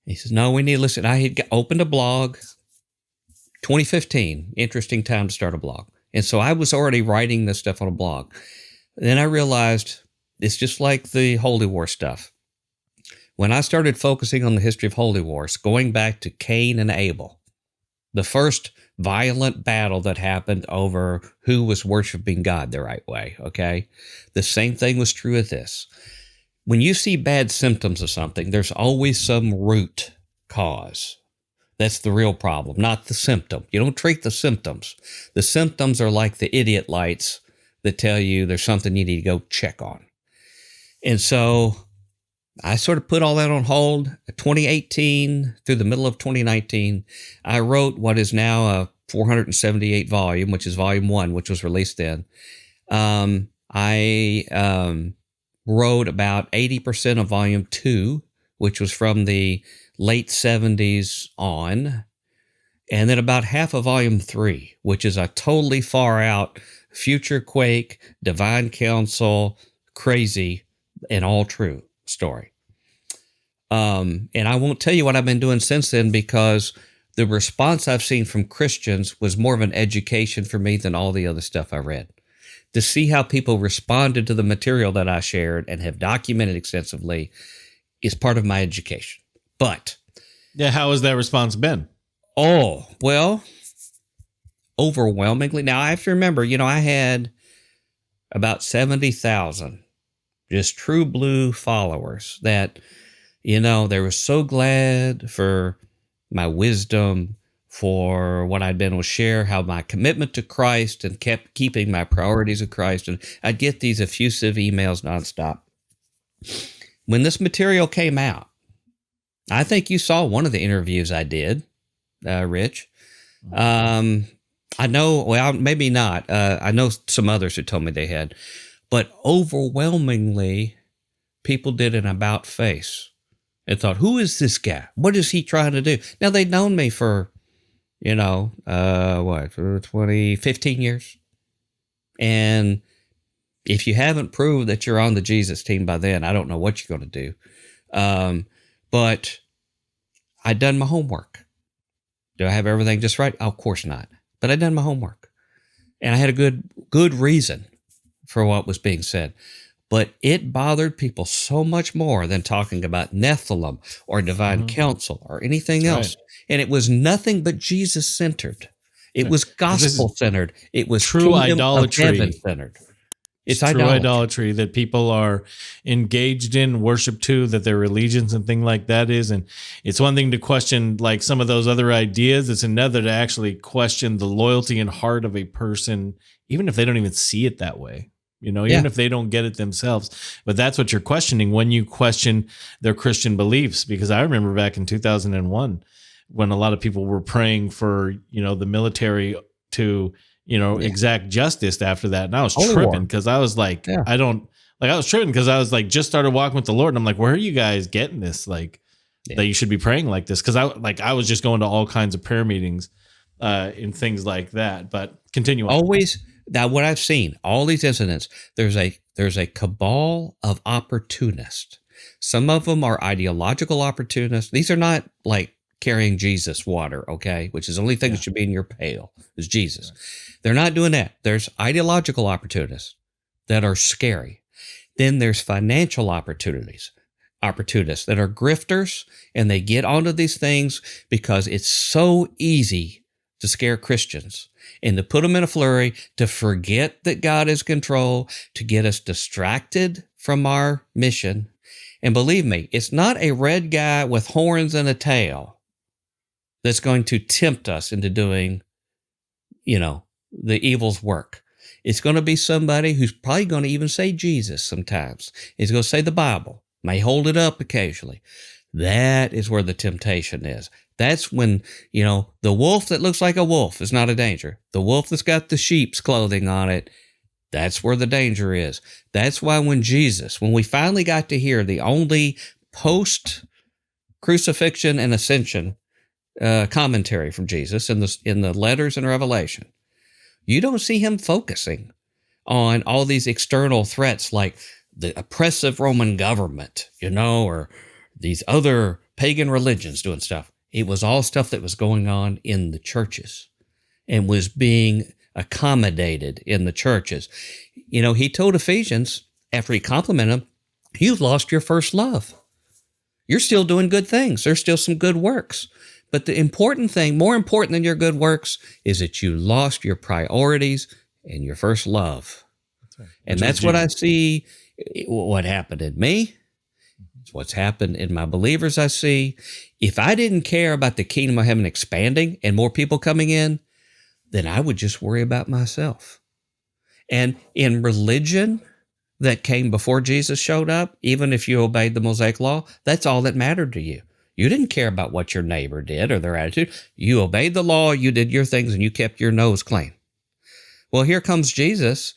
He says, no, we need to listen. I had opened a blog, 2015, interesting time to start a blog. And so I was already writing this stuff on a blog. Then I realized it's just like the Holy War stuff. When I started focusing on the history of Holy Wars, going back to Cain and Abel, The first violent battle that happened over who was worshiping God the right way, okay? The same thing was true with this. When you see bad symptoms of something, there's always some root cause. That's the real problem, not the symptom. You don't treat the symptoms. The symptoms are like the idiot lights that tell you there's something you need to go check on. And so I sort of put all that on hold. 2018 through the middle of 2019, I wrote what is now a 478 volume, which is volume 1, which was released then. I wrote about 80% of volume 2, which was from the late 70s on, and then about half of volume 3, which is a totally far out FutureQuake, Divine Council, crazy, and all true story. And I won't tell you what I've been doing since then, because the response I've seen from Christians was more of an education for me than all the other stuff I read. To see how people responded to the material that I shared and have documented extensively is part of my education. But yeah, how has that response been? Oh, well, overwhelmingly. Now I have to remember, I had about 70,000 just true blue followers that, they were so glad for my wisdom, for what I'd been able to share, how my commitment to Christ and kept keeping my priorities of Christ. And I'd get these effusive emails nonstop. When this material came out, I think you saw one of the interviews I did, Rich. I know, well, maybe not. I know some others who told me they had, but overwhelmingly, people did an about face and thought, who is this guy? What is he trying to do? Now, they'd known me for, 15 years. And if you haven't proved that you're on the Jesus team by then, I don't know what you're going to do. But I'd done my homework. Do I have everything just right? Of course not. But I'd done my homework. And I had a good reason for what was being said. But it bothered people so much more than talking about Nephilim or Divine Council or anything else. Right. And it was nothing but Jesus-centered. It was gospel-centered. It was true idolatry. Centered. It's true idolatry that people are engaged in, worship to, that their allegiance and thing like that is. And it's one thing to question like some of those other ideas. It's another to actually question the loyalty and heart of a person, even if they don't even see it that way. Even if they don't get it themselves. But that's what you're questioning when you question their Christian beliefs. Because I remember back in 2001 when a lot of people were praying for, the military to, exact justice after that. And I was tripping because I was like, I was tripping because I was like, just started walking with the Lord. And I'm like, where are you guys getting this? Like that you should be praying like this. Cause I was just going to all kinds of prayer meetings and things like that, but continue on. Always. Now, what I've seen, all these incidents, there's a cabal of opportunists. Some of them are ideological opportunists. These are not like carrying Jesus water, okay, which is the only thing that should be in your pail is Jesus. Right. They're not doing that. There's ideological opportunists that are scary. Then there's financial opportunists that are grifters, and they get onto these things because it's so easy to scare Christians and to put them in a flurry, to forget that God is in control, to get us distracted from our mission. And believe me, it's not a red guy with horns and a tail that's going to tempt us into doing, the evil's work. It's going to be somebody who's probably going to even say Jesus sometimes. He's going to say the Bible, may hold it up occasionally. That is where the temptation is. That's when, the wolf that looks like a wolf is not a danger. The wolf that's got the sheep's clothing on it, that's where the danger is. That's why when we finally got to hear the only post-crucifixion and ascension commentary from Jesus in the letters in Revelation, you don't see him focusing on all these external threats like the oppressive Roman government, or these other pagan religions doing stuff. It was all stuff that was going on in the churches and was being accommodated in the churches. He told Ephesians, after he complimented them, you've lost your first love. You're still doing good things. There's still some good works. But the important thing, more important than your good works, is that you lost your priorities and your first love. That's right. And that's what I see, what happened in me. It's what's happened in my believers I see. If I didn't care about the kingdom of heaven expanding and more people coming in, then I would just worry about myself. And in religion that came before Jesus showed up, even if you obeyed the Mosaic law, that's all that mattered to you. You didn't care about what your neighbor did or their attitude. You obeyed the law, you did your things, and you kept your nose clean. Well, here comes Jesus,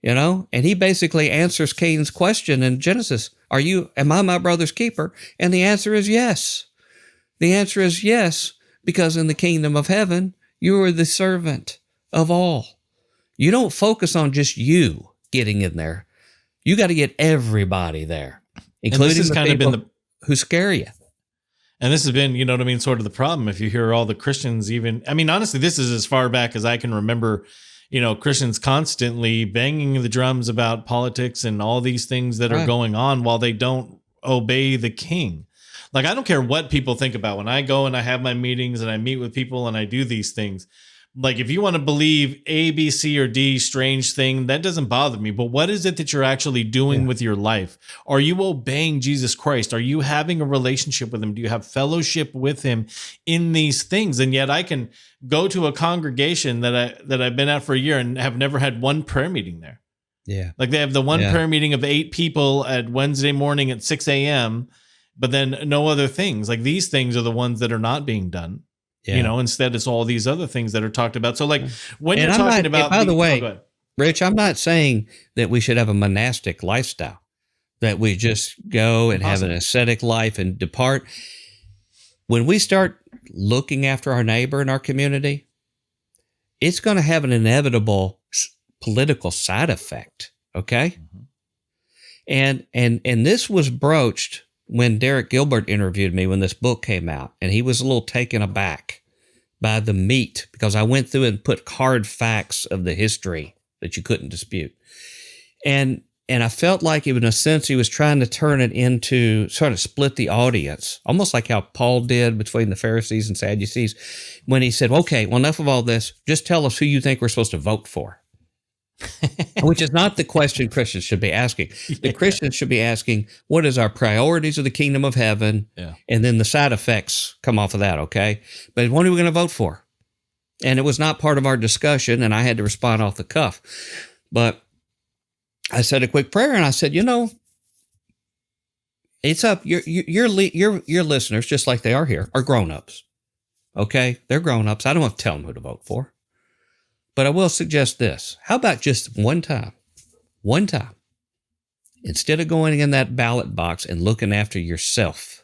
and he basically answers Cain's question in Genesis. Am I my brother's keeper? And the answer is yes. The answer is yes, because in the kingdom of heaven, you are the servant of all. You don't focus on just you getting in there. You got to get everybody there, including the people who scare you. And this has been, sort of the problem. If you hear all the Christians honestly, this is as far back as I can remember, Christians constantly banging the drums about politics and all these things that are going on while they don't obey the king. Like, I don't care what people think about when I go and I have my meetings and I meet with people and I do these things. Like, if you want to believe A, B, C, or D strange thing, that doesn't bother me. But what is it that you're actually doing with your life? Are you obeying Jesus Christ? Are you having a relationship with him? Do you have fellowship with him in these things? And yet I can go to a congregation that I've been at for a year and have never had one prayer meeting there. Yeah. Like, they have the one prayer meeting of 8 people at Wednesday morning at 6 a.m., but then no other things. Like, these things are the ones that are not being done. Yeah. Instead it's all these other things that are talked about. So, like, when you're talking about, by the way, Rich, I'm not saying that we should have a monastic lifestyle, that we just go and have an ascetic life and depart. When we start looking after our neighbor in our community, it's going to have an inevitable political side effect. Okay. Mm-hmm. And this was broached when Derek Gilbert interviewed me when this book came out, and he was a little taken aback by the meat, because I went through and put hard facts of the history that you couldn't dispute. And I felt like, in a sense, he was trying to turn it into, sort of split the audience, almost like how Paul did between the Pharisees and Sadducees, when he said, okay, well, enough of all this, just tell us who you think we're supposed to vote for. Which is not the question Christians should be asking. The Christians should be asking, what is our priorities of the kingdom of heaven? Yeah. And then the side effects come off of that, okay? But what are we going to vote for? And it was not part of our discussion, and I had to respond off the cuff. But I said a quick prayer, and I said, it's up. Your listeners, just like they are here, are grown-ups, okay? They're grown-ups. I don't have to tell them who to vote for. But I will suggest this. How about just one time, instead of going in that ballot box and looking after yourself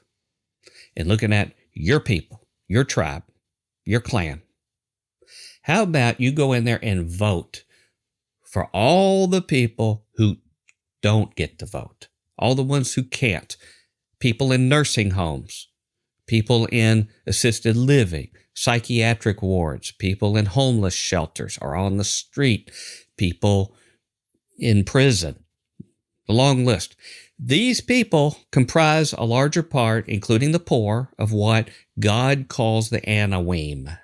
and looking at your people, your tribe, your clan, how about you go in there and vote for all the people who don't get to vote, all the ones who can't, people in nursing homes, people in assisted living, psychiatric wards, people in homeless shelters or on the street, people in prison, the long list. These people comprise a larger part, including the poor, of what God calls the Anawim.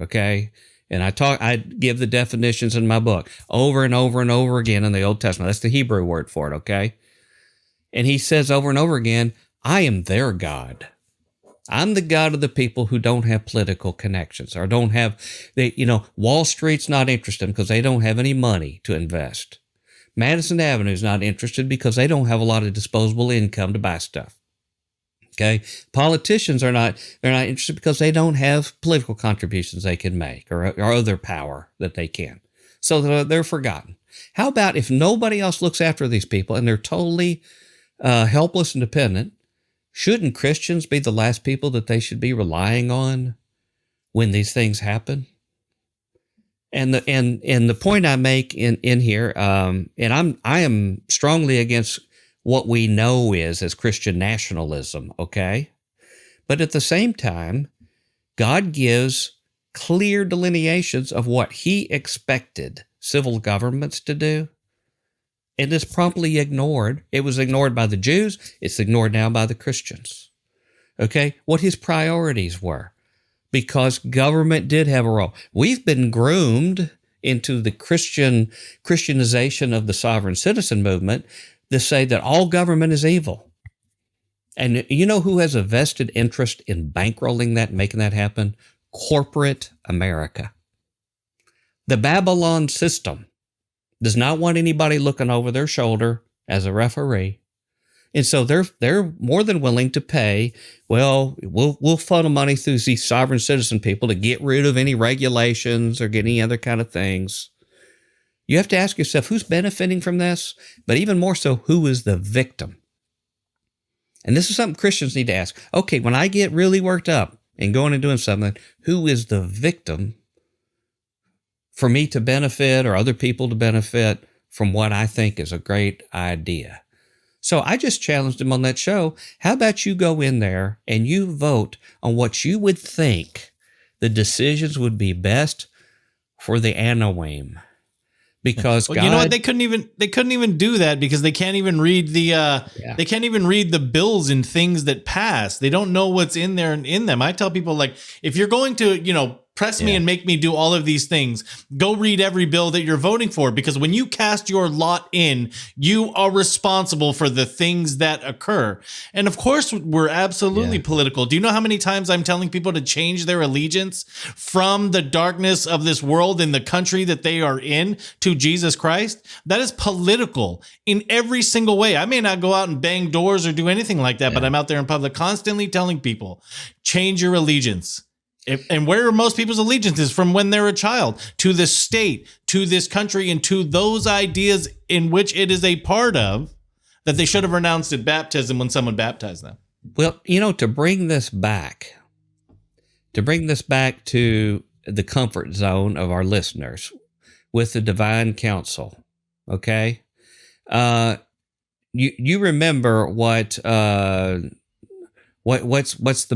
Okay? And I give the definitions in my book over and over and over again in the Old Testament. That's the Hebrew word for it, okay? And he says over and over again, I am their God. I'm the God of the people who don't have political connections or don't have, Wall Street's not interested because they don't have any money to invest. Madison Avenue's not interested because they don't have a lot of disposable income to buy stuff. Okay. Politicians they're not interested because they don't have political contributions they can make or other power that they can. So they're forgotten. How about if nobody else looks after these people and they're totally helpless and dependent? Shouldn't Christians be the last people that they should be relying on when these things happen? And the point I make in here, and I am strongly against what we know is as Christian nationalism, okay? But at the same time, God gives clear delineations of what he expected civil governments to do. And it's promptly ignored. It was ignored by the Jews. It's ignored now by the Christians. okay, what his priorities were, because government did have a role. We've been groomed into the Christianization of the sovereign citizen movement to say that all government is evil. And you know who has a vested interest in bankrolling that and making that happen? Corporate America. The Babylon system does not want anybody looking over their shoulder as a referee. And so they're more than willing to pay. Well, we'll funnel money through these sovereign citizen people to get rid of any regulations or get any other kind of things. You have to ask yourself, who's benefiting from this? But even more so, who is the victim? And this is something Christians need to ask. Okay, when I get really worked up and going and doing something, who is the victim for me to benefit or other people to benefit from what I think is a great idea? So I just challenged him on that show. How about you go in there and you vote on what you would think the decisions would be best for the Anawim? Because well, God, you know what, they couldn't even do that because they can't even read they can't even read the bills and things that pass. They don't know what's in there and in them. I tell people, like, if you're going to, press me and make me do all of these things, go read every bill that you're voting for, because when you cast your lot in, you are responsible for the things that occur. And of course, we're absolutely political. Do you know how many times I'm telling people to change their allegiance from the darkness of this world and the country that they are in to Jesus Christ? That is political in every single way. I may not go out and bang doors or do anything like that, but I'm out there in public constantly telling people, change your allegiance. And where are most people's allegiances? From when they're a child, to the state, to this country, and to those ideas in which it is a part of, that they should have renounced at baptism when someone baptized them. Well, to bring this back to the comfort zone of our listeners with the Divine Council, okay? You remember what's the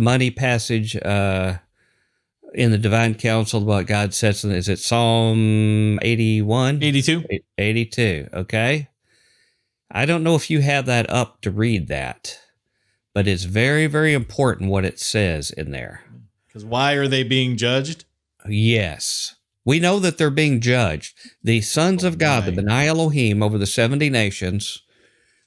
money passage in the Divine Council, what God says? Is it Psalm 81? 82. 82, okay? I don't know if you have that up to read that, but it's very, very important what it says in there. Because why are they being judged? Yes. We know that they're being judged. The sons of God, the B'nai Elohim over the 70 nations,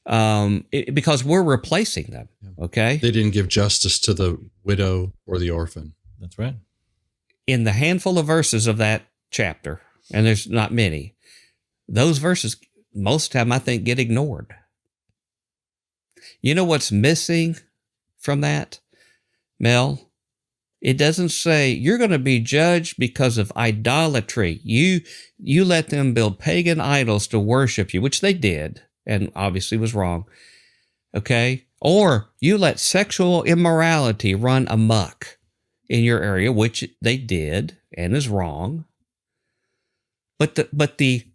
because we're replacing them, okay? They didn't give justice to the widow or the orphan. That's right. In the handful of verses of that chapter, and there's not many, those verses, most of the time, I think, get ignored. You know what's missing from that, Mel? It doesn't say you're going to be judged because of idolatry. You let them build pagan idols to worship you, which they did, and obviously was wrong, okay? Or you let sexual immorality run amok in your area, which they did and is wrong. But the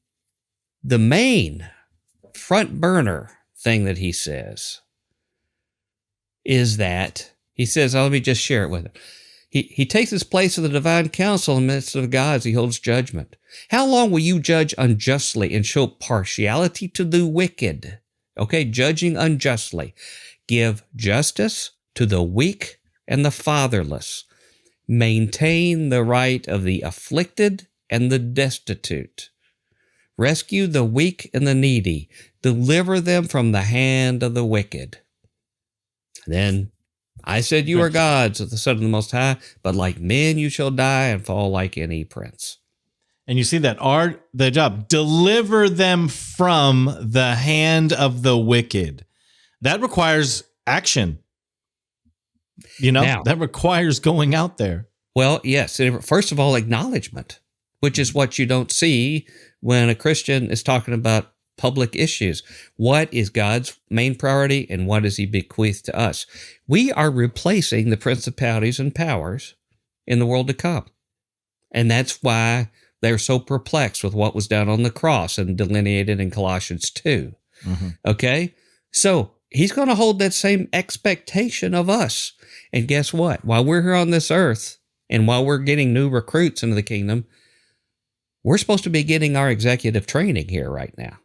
main front burner thing that he says is that, he says, let me just share it with him. He takes his place in the Divine Council in the midst of God as he holds judgment. How long will you judge unjustly and show partiality to the wicked? Okay, judging unjustly. Give justice to the weak and the fatherless. Maintain the right of the afflicted and the destitute. Rescue the weak and the needy. Deliver them from the hand of the wicked. Then I said, you are gods of the Son of the Most High, but like men you shall die and fall like any prince. And you see that the job, deliver them from the hand of the wicked. That requires action. Now, that requires going out there. Well, yes. First of all, acknowledgement, which is what you don't see when a Christian is talking about public issues. What is God's main priority and what does he bequeath to us? We are replacing the principalities and powers in the world to come. And that's why they're so perplexed with what was done on the cross and delineated in Colossians 2. Mm-hmm. Okay? So he's going to hold that same expectation of us. And guess what? While we're here on this earth and while we're getting new recruits into the kingdom, we're supposed to be getting our executive training here right now.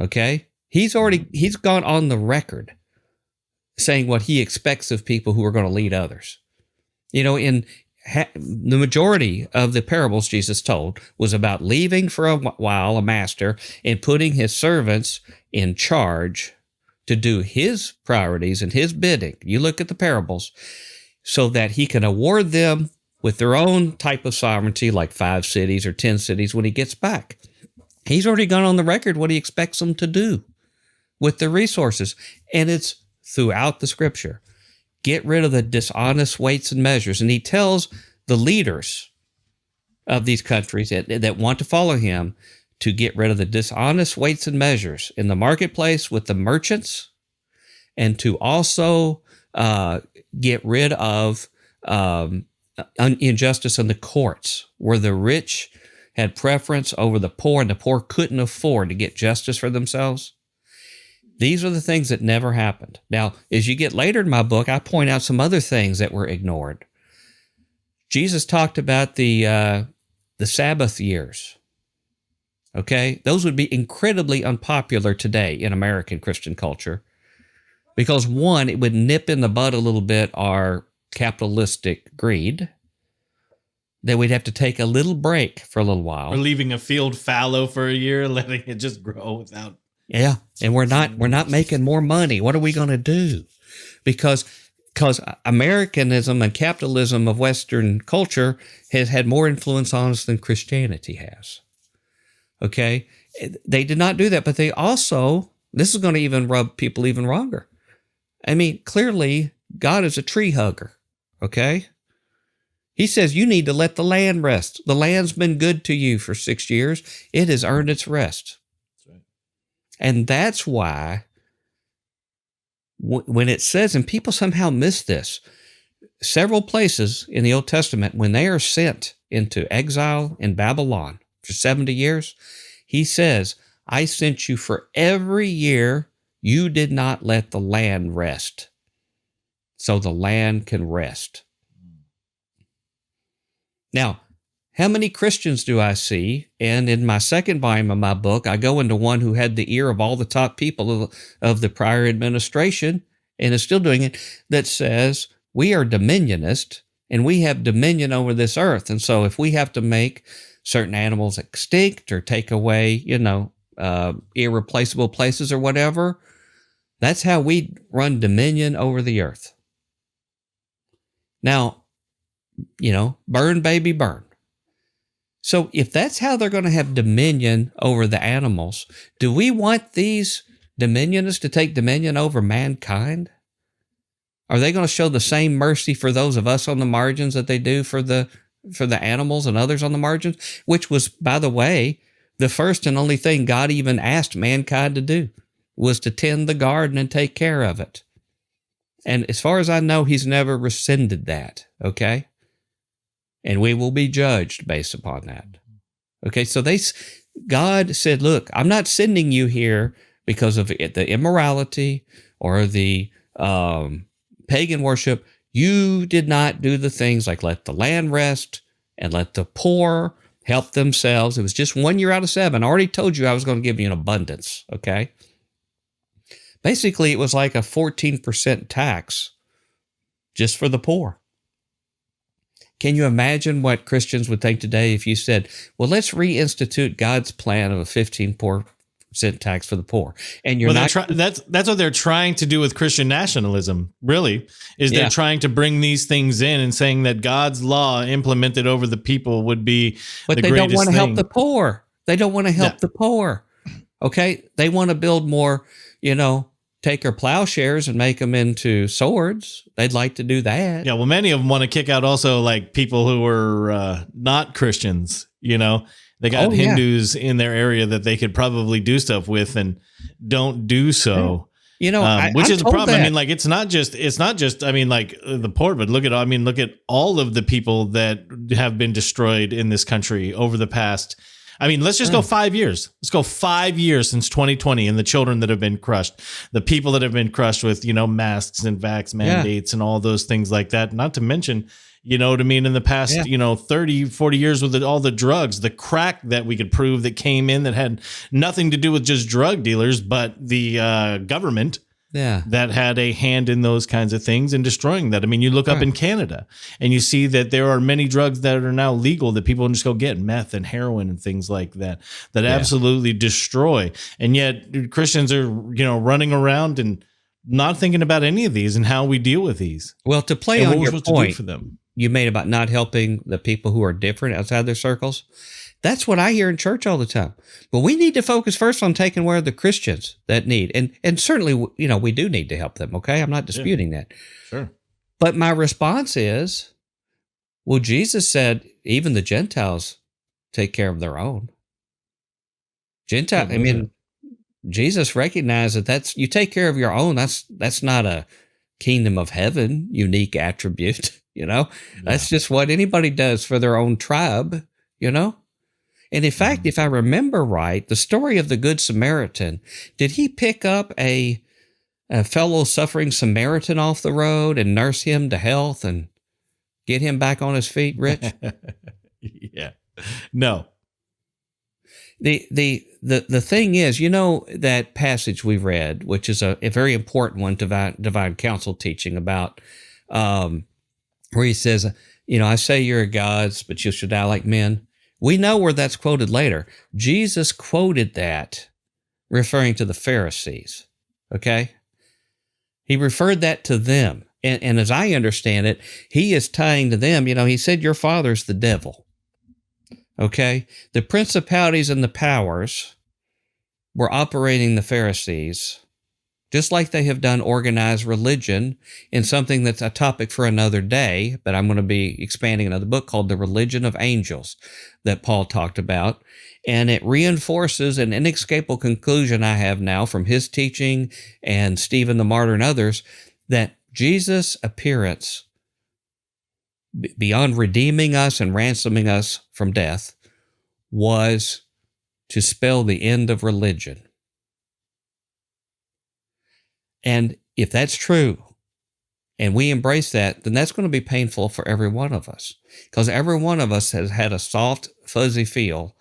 Okay? He's gone on the record saying what he expects of people who are going to lead others. In the majority of the parables Jesus told was about leaving for a while a master and putting his servants in charge to do his priorities and his bidding. You look at the parables, so that he can award them with their own type of sovereignty, like 5 cities or 10 cities when he gets back. He's already gone on the record what he expects them to do with their resources. And it's throughout the scripture. Get rid of the dishonest weights and measures. And he tells the leaders of these countries that want to follow him to get rid of the dishonest weights and measures in the marketplace with the merchants, and to also get rid of injustice in the courts, where the rich had preference over the poor and the poor couldn't afford to get justice for themselves. These are the things that never happened. Now, as you get later in my book, I point out some other things that were ignored. Jesus talked about the Sabbath years. Okay? Those would be incredibly unpopular today in American Christian culture because, one, it would nip in the bud a little bit our capitalistic greed, that we'd have to take a little break for a little while. Or leaving a field fallow for a year, letting it just grow without... Yeah, and we're not making more money. What are we going to do? Because Americanism and capitalism of Western culture has had more influence on us than Christianity has. Okay? They did not do that, but they also, this is going to even rub people even wronger. I mean, clearly, God is a tree hugger, okay? He says you need to let the land rest. The land's been good to you for 6 years. It has earned its rest. And that's why when it says, and people somehow miss this, several places in the Old Testament, when they are sent into exile in Babylon for 70 years, he says, I sent you for every year you did not let the land rest, so the land can rest. Now, how many Christians do I see? And in my second volume of my book, I go into one who had the ear of all the top people of the prior administration and is still doing it, that says we are dominionist and we have dominion over this earth. And so if we have to make certain animals extinct or take away, irreplaceable places or whatever, that's how we run dominion over the earth. Now, burn, baby, burn. So if that's how they're going to have dominion over the animals, do we want these dominionists to take dominion over mankind? Are they going to show the same mercy for those of us on the margins that they do for the animals and others on the margins? Which was, by the way, the first and only thing God even asked mankind to do, was to tend the garden and take care of it. And as far as I know, he's never rescinded that, okay? And we will be judged based upon that. Okay, so God said, look, I'm not sending you here because of the immorality or the pagan worship. You did not do the things like let the land rest and let the poor help themselves. It was just 1 year out of 7. I already told you I was going to give you an abundance, okay? Basically, it was like a 14% tax just for the poor. Can you imagine what Christians would think today if you said, well, let's reinstitute God's plan of a 15% tax for the poor? And that's what they're trying to do with Christian nationalism, really, is they're trying to bring these things in and saying that God's law implemented over the people would be the greatest thing. But they don't want to help the poor. They don't want to help the poor. Okay? They want to build more, take our plowshares and make them into swords. They'd like to do that. Yeah, well, many of them want to kick out also like people who were not Christians, They got Hindus in their area that they could probably do stuff with and don't do so. Which is a problem. That. I mean, like, it's not just, the poor, but look at all of the people that have been destroyed in this country over the past. I mean, let's just go 5 years. Let's go 5 years since 2020 and the children that have been crushed, the people that have been crushed with, masks and vax mandates and all those things like that. Not to mention, in the past, 30, 40 years with all the drugs, the crack that we could prove that came in that had nothing to do with just drug dealers, but the government that had a hand in those kinds of things and destroying that. I mean, you look up in Canada and you see that there are many drugs that are now legal that people just go get, meth and heroin and things like that absolutely destroy. And yet Christians are, running around and not thinking about any of these and how we deal with these. Well, to play on your point for them. You made about not helping the people who are different outside their circles. That's what I hear in church all the time. But we need to focus first on taking care of the Christians that need. And certainly, we do need to help them, okay? I'm not disputing that. Sure. But my response is, well, Jesus said even the Gentiles take care of their own. Jesus recognized that you take care of your own. That's not a kingdom of heaven unique attribute, That's just what anybody does for their own tribe, And in fact, if I remember right, the story of the Good Samaritan, did he pick up a fellow suffering Samaritan off the road and nurse him to health and get him back on his feet, Rich? Yeah. No. The thing is, that passage we read, which is a very important one, Divine Council teaching about, where he says, I say you're gods, but you shall die like men. We know where that's quoted later. Jesus quoted that referring to the Pharisees, okay? He referred that to them. And as I understand it, he is tying to them, he said, your father's the devil, okay? The principalities and the powers were operating the Pharisees, just like they have done organized religion in something that's a topic for another day, but I'm going to be expanding another book called The Religion of Angels that Paul talked about. And it reinforces an inescapable conclusion I have now from his teaching and Stephen the Martyr and others, that Jesus' appearance, beyond redeeming us and ransoming us from death, was to spell the end of religion. And if that's true, and we embrace that, then that's going to be painful for every one of us, because every one of us has had a soft, fuzzy feel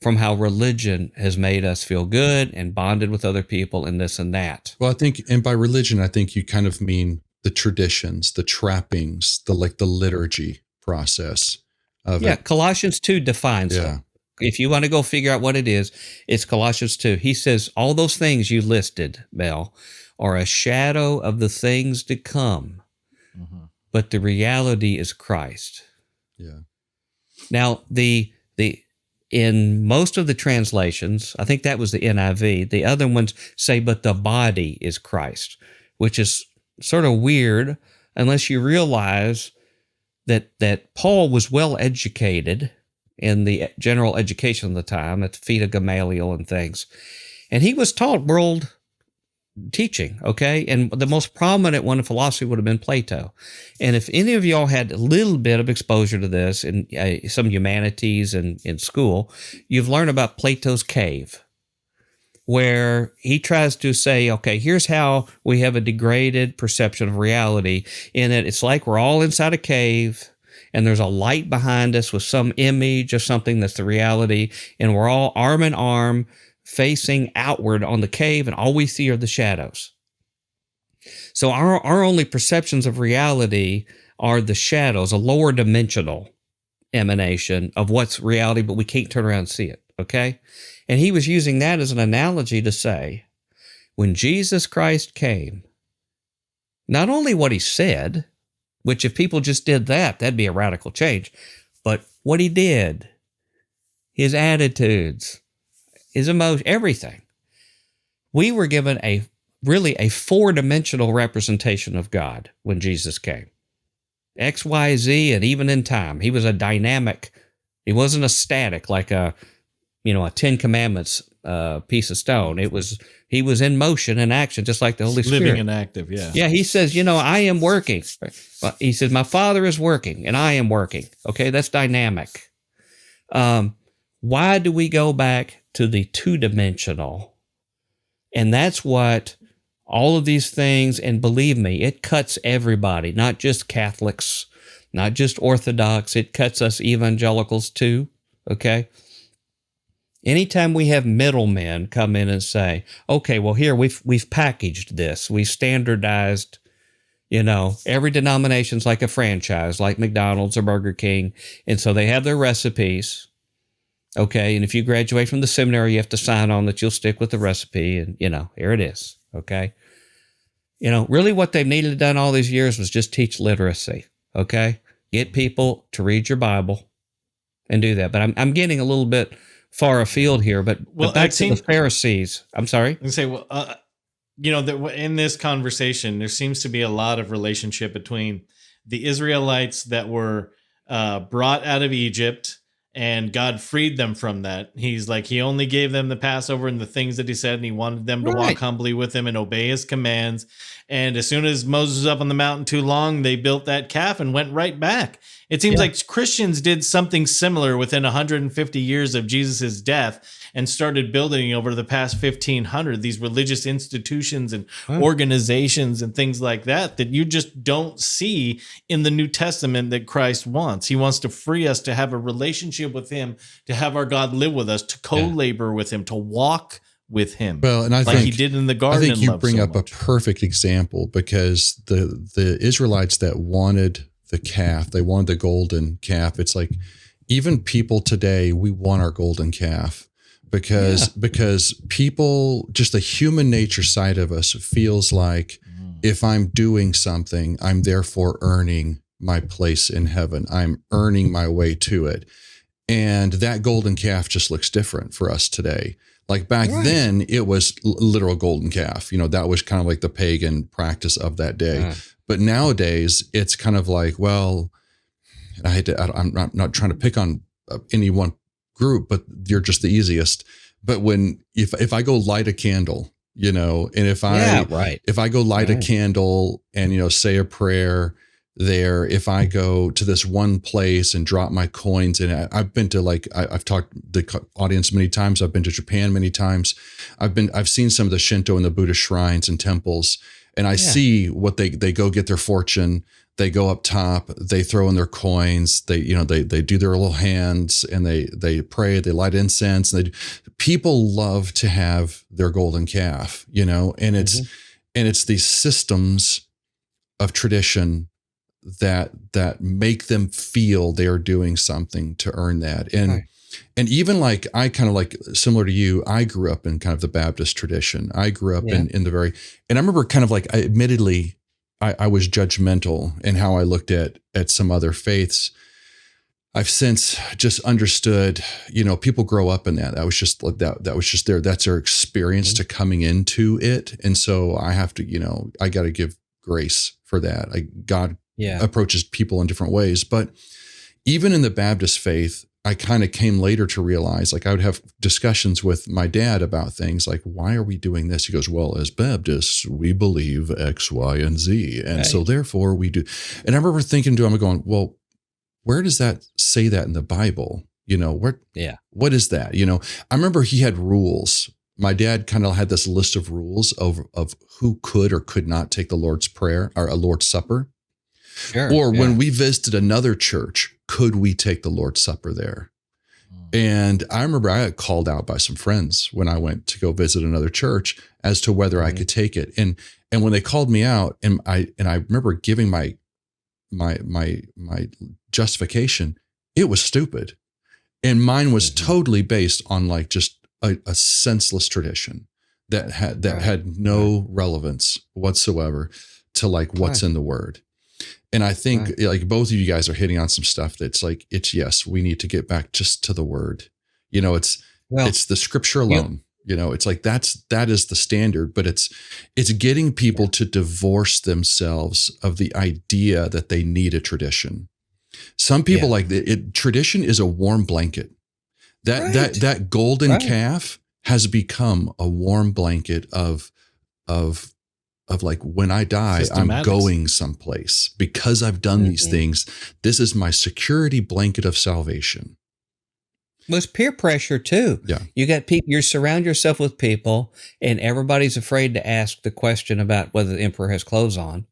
from how religion has made us feel good and bonded with other people and this and that. Well, I think, and by religion, I think you kind of mean the traditions, the trappings, the liturgy process of it. Yeah, Colossians 2 defines them. If you want to go figure out what it is, it's Colossians 2. He says all those things you listed, Mel, are a shadow of the things to come, but the reality is Christ. Yeah. Now, in most of the translations, I think that was the NIV, the other ones say, but the body is Christ, which is sort of weird unless you realize that Paul was well educated in the general education of the time at the feet of Gamaliel and things. And he was taught world teaching, okay? And the most prominent one in philosophy would have been Plato. And if any of y'all had a little bit of exposure to this in some humanities and in school, you've learned about Plato's cave, where he tries to say, okay, here's how we have a degraded perception of reality, in that it's like we're all inside a cave and there's a light behind us with some image of something that's the reality, and we're all arm in arm facing outward on the cave, and all we see are the shadows. So our only perceptions of reality are the shadows, a lower dimensional emanation of what's reality, but we can't turn around and see it, okay? And he was using that as an analogy to say, when Jesus Christ came, not only what he said, which if people just did that, that'd be a radical change, but what he did, his attitudes, his emotion, everything. We were given a four-dimensional representation of God when Jesus came. X, Y, Z, and even in time. He was a dynamic. He wasn't a static like a 10 Commandments piece of stone. He was in motion and action, just like the Holy Spirit. Living and active, yeah. Yeah, he says, I am working. He says, my Father is working, and I am working. Okay, that's dynamic. Why do we go back to the two-dimensional? And that's what all of these things, and believe me, it cuts everybody, not just Catholics, not just Orthodox. It cuts us evangelicals too, okay? Anytime we have middlemen come in and say, okay, well, here we've packaged this, we've standardized, every denomination's like a franchise, like McDonald's or Burger King. And so they have their recipes. Okay. And if you graduate from the seminary, you have to sign on that you'll stick with the recipe. And, here it is. Okay. Really what they've needed to done all these years was just teach literacy. Okay. Get people to read your Bible and do that. But I'm getting a little bit far afield here, but back to the Pharisees. I'm sorry. I say, in this conversation, there seems to be a lot of relationship between the Israelites that were brought out of Egypt, and God freed them from that. He's like, he only gave them the Passover and the things that he said, and he wanted them to walk humbly with him and obey his commands. And as soon as Moses was up on the mountain too long, they built that calf and went right back. It seems like Christians did something similar within 150 years of Jesus's death and started building over the past 1500, these religious institutions and organizations and things like that you just don't see in the New Testament that Christ wants. He wants to free us to have a relationship with him, to have our God live with us, to co-labor with him, to walk with him. Well, and I think he did in the garden. I think you bring up a perfect example, because the Israelites that wanted the calf, they wanted the golden calf. It's like, even people today, we want our golden calf because people, just the human nature side of us feels like if I'm doing something, I'm therefore earning my place in heaven. I'm earning my way to it. And that golden calf just looks different for us today. Like back then, it was literal golden calf. That was kind of like the pagan practice of that day. But nowadays, it's kind of like, well, I'm not trying to pick on any one group, but you're just the easiest. But if I go light a candle, and if I go light a candle and, say a prayer there, if I go to this one place and drop my coins in it, I've been to I've talked to the audience many times. I've been to Japan many times. I've seen some of the Shinto and the Buddhist shrines and temples, and I see what they go get their fortune. They go up top, they throw in their coins, they do their little hands, and they pray, they light incense. And people love to have their golden calf, and it's these systems of tradition that make them feel they're doing something to earn that. And even like, I kind of like, similar to you, I grew up in kind of the Baptist tradition. I grew up in the and I remember kind of like, admittedly, I was judgmental in how I looked at some other faiths. I've since just understood, people grow up in that. That was just like that was just that's their experience to coming into it. And so I have to, I got to give grace for that. God approaches people in different ways. But even in the Baptist faith, I kind of came later to realize, like, I would have discussions with my dad about things like, why are we doing this? He goes, well, as Baptists, we believe X, Y, and Z. And so therefore we do. And I remember thinking to him, going, well, where does that say that in the Bible? What is that? I remember he had rules. My dad kind of had this list of rules of who could or could not take the Lord's Prayer or a Lord's Supper. Or when we visited another church, could we take the Lord's Supper there? And I remember I got called out by some friends when I went to go visit another church as to whether I could take it. And when they called me out, and I remember giving my justification, it was stupid. And mine was totally based on like just a senseless tradition that had no relevance whatsoever to like what's in the Word. And I think like both of you guys are hitting on some stuff that's like, yes, we need to get back just to the Word. It's the Scripture alone. It's like that is the standard, but it's getting people to divorce themselves of the idea that they need a tradition. Some people like it. Tradition is a warm blanket. That golden calf has become a warm blanket of like, when I die, I'm going someplace because I've done these things. This is my security blanket of salvation. Well, it's peer pressure too. Yeah. You got people, you surround yourself with people, and everybody's afraid to ask the question about whether the emperor has clothes on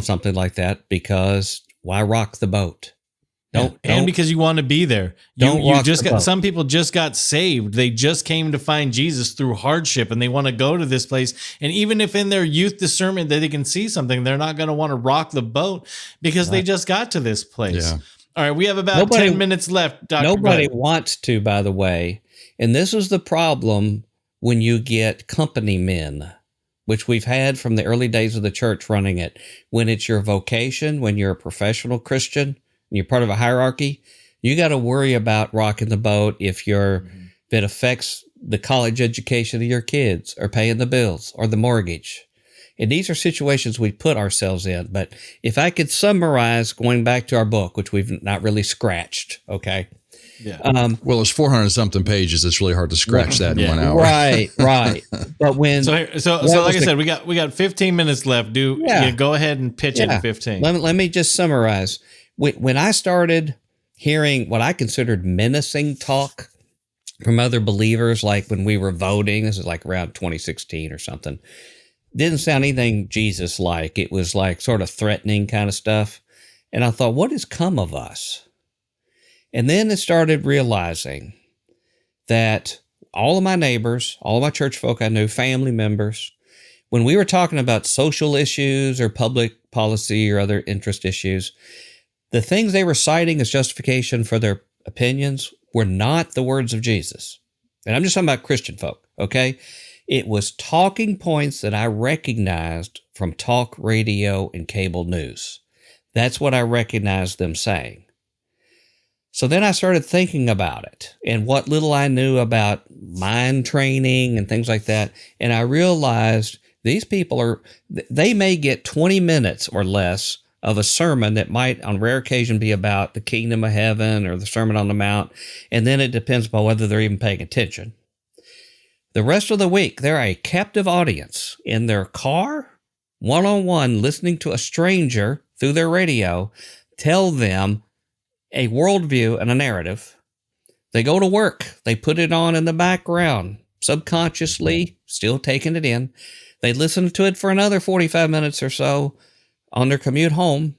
something like that, because why rock the boat? And because you want to be there. Some people just got saved. They just came to find Jesus through hardship, and they want to go to this place. And even if in their youth discernment that they can see something, they're not going to want to rock the boat because they just got to this place. Yeah. All right, we have about 10 minutes left, Dr. Nobody wants to, by the way. And this is the problem when you get company men, which we've had from the early days of the church running it. When it's your vocation, when you're a professional Christian, and you're part of a hierarchy, you got to worry about rocking the boat if it affects the college education of your kids or paying the bills or the mortgage. And these are situations we put ourselves in. But if I could summarize, going back to our book, which we've not really scratched, okay? Yeah. Well, it's 400 something pages. It's really hard to scratch that in 1 hour. Right. But when so like I said, we got 15 minutes left. Go ahead and pitch it in 15. Let me just summarize. When I started hearing what I considered menacing talk from other believers, like when we were voting, this is like around 2016 or something, didn't sound anything Jesus-like. It was like sort of threatening kind of stuff. And I thought, what has come of us? And then I started realizing that all of my neighbors, all of my church folk I knew, family members, when we were talking about social issues or public policy or other interest issues, the things they were citing as justification for their opinions were not the words of Jesus. And I'm just talking about Christian folk, okay? It was talking points that I recognized from talk radio and cable news. That's what I recognized them saying. So then I started thinking about it and what little I knew about mind training and things like that. And I realized these people they may get 20 minutes or less of a sermon that might on rare occasion be about the kingdom of heaven or the Sermon on the Mount. And then it depends upon whether they're even paying attention. The rest of the week, they're a captive audience in their car, one-on-one, listening to a stranger through their radio tell them a worldview and a narrative. They go to work. They put it on in the background, subconsciously, still taking it in. They listen to it for another 45 minutes or so on their commute home.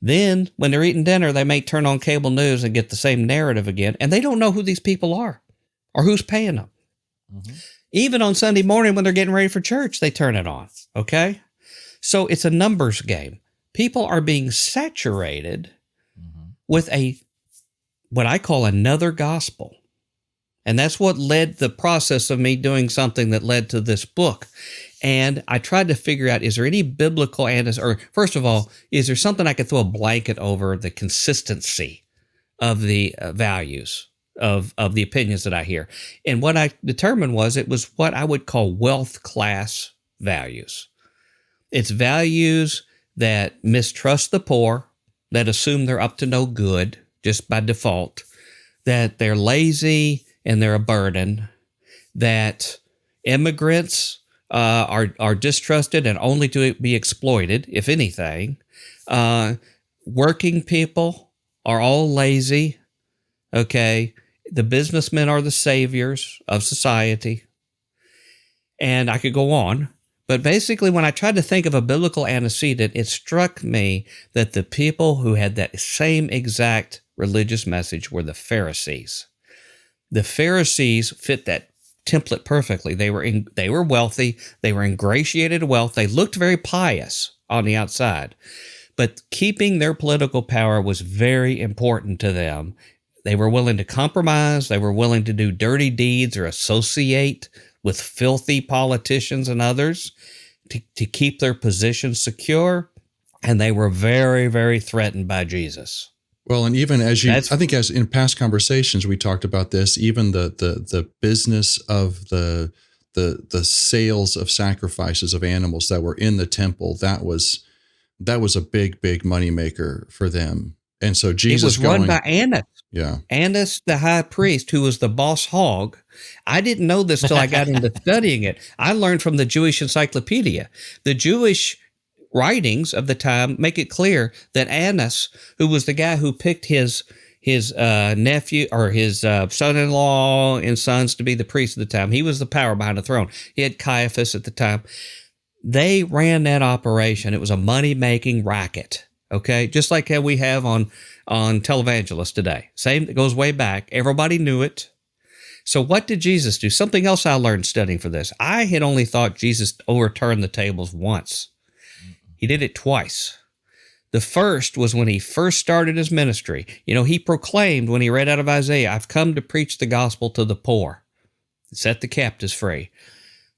Then, when they're eating dinner, they may turn on cable news and get the same narrative again, and they don't know who these people are or who's paying them. Mm-hmm. Even on Sunday morning when they're getting ready for church, they turn it on, okay? So it's a numbers game. People are being saturated with what I call another gospel. And that's what led the process of me doing something that led to this book. And I tried to figure out, is there any biblical or first of all, is there something I could throw a blanket over the consistency of the values of the opinions that I hear? And what I determined was it was what I would call wealth class values. It's values that mistrust the poor, that assume they're up to no good just by default, that they're lazy and they're a burden, that immigrants are distrusted and only to be exploited, if anything. Working people are all lazy, okay? The businessmen are the saviors of society. And I could go on. But basically, when I tried to think of a biblical antecedent, it struck me that the people who had that same exact religious message were the Pharisees. The Pharisees fit that template perfectly. They were wealthy. They were ingratiated wealth. They looked very pious on the outside. But keeping their political power was very important to them. They were willing to compromise. They were willing to do dirty deeds or associate with filthy politicians and others to keep their position secure. And they were very, very threatened by Jesus. Well, and even I think as in past conversations, we talked about this, even the business of the sales of sacrifices of animals that were in the temple, that was a big moneymaker for them. And so Jesus it was run by Annas. Yeah. Annas, the high priest, who was the boss hog. I didn't know this till I got into studying it. I learned from the Jewish encyclopedia. The Jewish writings of the time make it clear that Annas, who was the guy who picked his nephew or his son-in-law and sons to be the priest at the time, he was the power behind the throne. He had Caiaphas at the time. They ran that operation. It was a money-making racket. Okay, just like how we have on televangelists today. Same, it goes way back. Everybody knew it. So what did Jesus do? Something else I learned studying for this. I had only thought Jesus overturned the tables once. He did it twice. The first was when he first started his ministry. You know, he proclaimed when he read out of Isaiah, I've come to preach the gospel to the poor, set the captives free.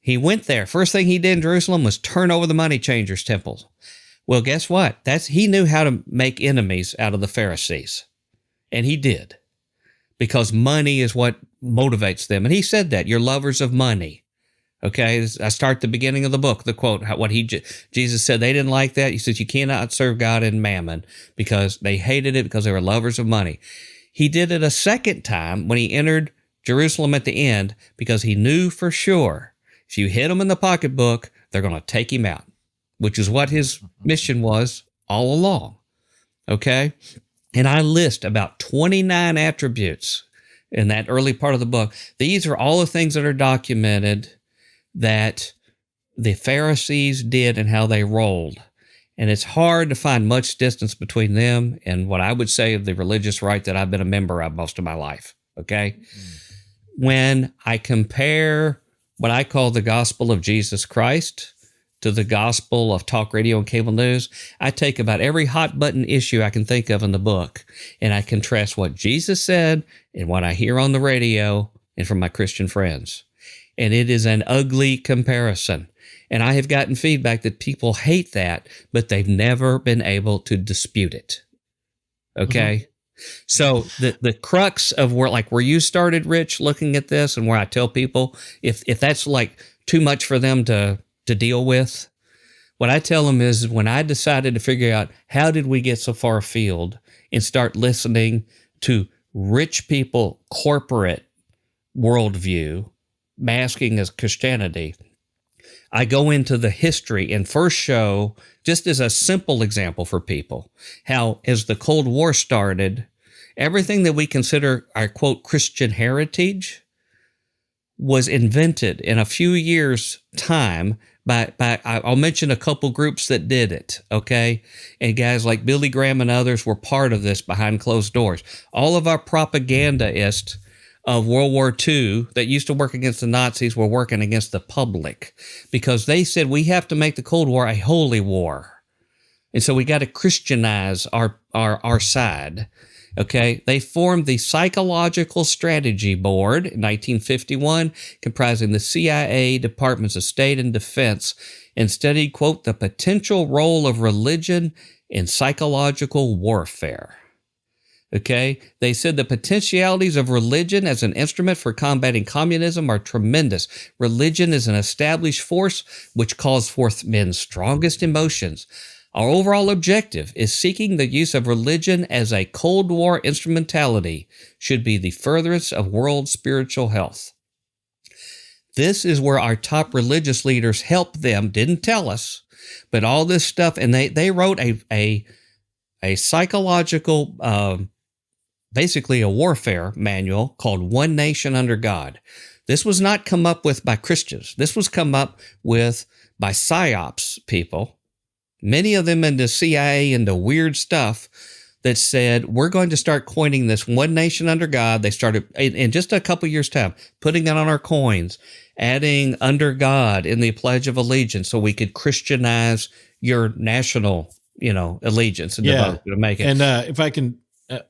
He went there. First thing he did in Jerusalem was turn over the money changers' temples. Well, guess what? He knew how to make enemies out of the Pharisees. And he did. Because money is what motivates them. And he said that, you're lovers of money. Okay, I start the beginning of the book, the quote, Jesus said they didn't like that. He says, you cannot serve God and mammon, because they hated it because they were lovers of money. He did it a second time when he entered Jerusalem at the end, because he knew for sure if you hit him in the pocketbook, they're going to take him out, which is what his mission was all along. Okay, and I list about 29 attributes in that early part of the book. These are all the things that are documented that the Pharisees did and how they rolled. And it's hard to find much distance between them and what I would say of the religious right that I've been a member of most of my life, okay? When I compare what I call the gospel of Jesus Christ to the gospel of talk radio and cable news, I take about every hot button issue I can think of in the book, and I contrast what Jesus said and what I hear on the radio and from my Christian friends. And it is an ugly comparison. And I have gotten feedback that people hate that, but they've never been able to dispute it. Okay? So the crux of where you started, Rich, looking at this, and where I tell people, if that's like too much for them to deal with, what I tell them is when I decided to figure out how did we get so far afield and start listening to rich people, corporate worldview, masking as Christianity, I go into the history and first show, just as a simple example for people, how as the Cold War started, everything that we consider our, quote, Christian heritage was invented in a few years' time by I'll mention a couple groups that did it, okay? And guys like Billy Graham and others were part of this behind closed doors. All of our propagandists of World War II that used to work against the Nazis were working against the public, because they said we have to make the Cold War a holy war. And so we got to Christianize our side. Okay, they formed the Psychological Strategy Board in 1951, comprising the CIA, Departments of State and Defense, and studied, quote, the potential role of religion in psychological warfare. Okay, they said the potentialities of religion as an instrument for combating communism are tremendous. Religion is an established force which calls forth men's strongest emotions. Our overall objective is seeking the use of religion as a Cold War instrumentality should be the furtherance of world spiritual health. This is where our top religious leaders helped them, didn't tell us, but all this stuff, and they wrote a psychological, basically a warfare manual called One Nation Under God. This was not come up with by Christians. This was come up with by PsyOps people, many of them into CIA, into weird stuff, that said, we're going to start coining this One Nation Under God. They started, in just a couple years' time, putting it on our coins, adding under God in the Pledge of Allegiance so we could Christianize your national, allegiance and devotion to make it. And if I can,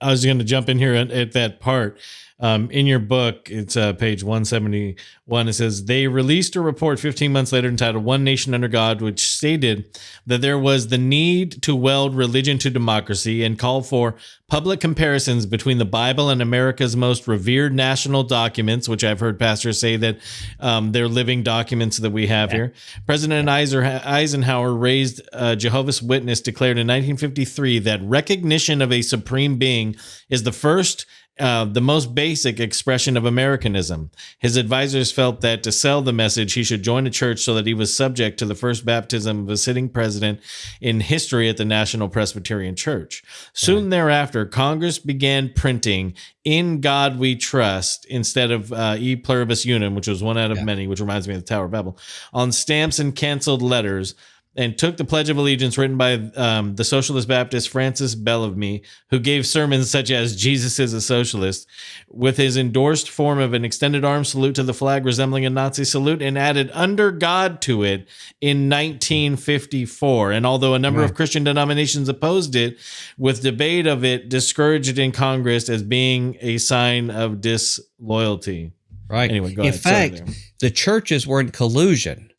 I was going to jump in here at that part. In your book, it's page 171. It says, they released a report 15 months later entitled One Nation Under God, which stated that there was the need to weld religion to democracy and call for public comparisons between the Bible and America's most revered national documents, which I've heard pastors say that they're living documents that we have here. President Eisenhower raised Jehovah's Witness declared in 1953 that recognition of a supreme being is the most basic expression of Americanism. His advisors felt that to sell the message, he should join a church so that he was subject to the first baptism of a sitting president in history at the National Presbyterian Church. Soon thereafter, Congress began printing "In God We Trust" instead of "E Pluribus Unum," which was one out of many, which reminds me of the Tower of Babel, on stamps and canceled letters. and took the Pledge of Allegiance written by the Socialist Baptist Francis Bellamy, who gave sermons such as Jesus is a Socialist, with his endorsed form of an extended arm salute to the flag resembling a Nazi salute, and added under God to it in 1954. And although a number of Christian denominations opposed it, with debate of it discouraged in Congress as being a sign of disloyalty. Right. Anyway, go in ahead. fact, the churches were in collusion.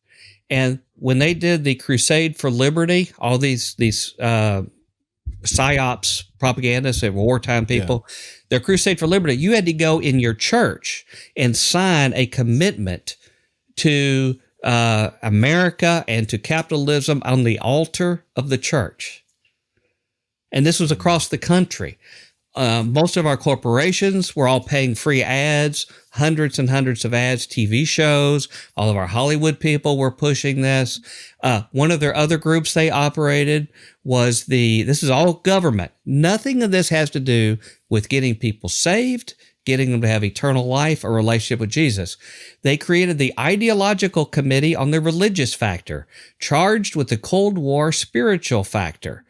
And when they did the Crusade for Liberty, all these psyops, propagandists, and wartime people, their Crusade for Liberty, you had to go in your church and sign a commitment to America and to capitalism on the altar of the church. And this was across the country. Most of our corporations were all paying free ads, hundreds and hundreds of ads, TV shows. All of our Hollywood people were pushing this. One of their other groups they operated was this is all government. Nothing of this has to do with getting people saved, getting them to have eternal life or relationship with Jesus. They created the Ideological Committee on the Religious Factor, charged with the Cold War spiritual factor.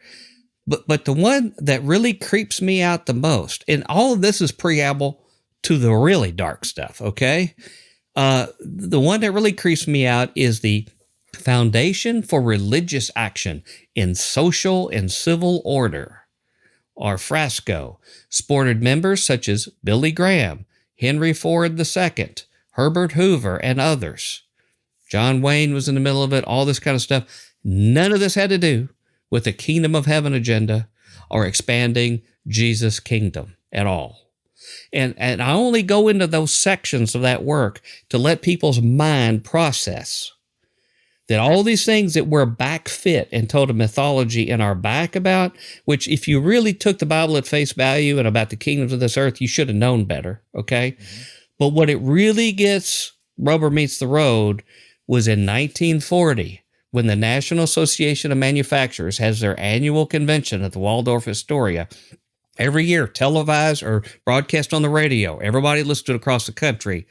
But the one that really creeps me out the most, and all of this is preamble to the really dark stuff, okay? The one that really creeps me out is the Foundation for Religious Action in Social and Civil Order, or FRASCO, sported members such as Billy Graham, Henry Ford II, Herbert Hoover, and others. John Wayne was in the middle of it, all this kind of stuff. None of this had to do with the kingdom of heaven agenda or expanding Jesus' kingdom at all. And I only go into those sections of that work to let people's mind process that all these things that we're back fit and told a mythology in our back about, which if you really took the Bible at face value and about the kingdoms of this earth, you should have known better, okay? Mm-hmm. But what it really gets, rubber meets the road, was in 1940, when the National Association of Manufacturers has their annual convention at the Waldorf Astoria, every year, televised or broadcast on the radio, everybody listened across the country.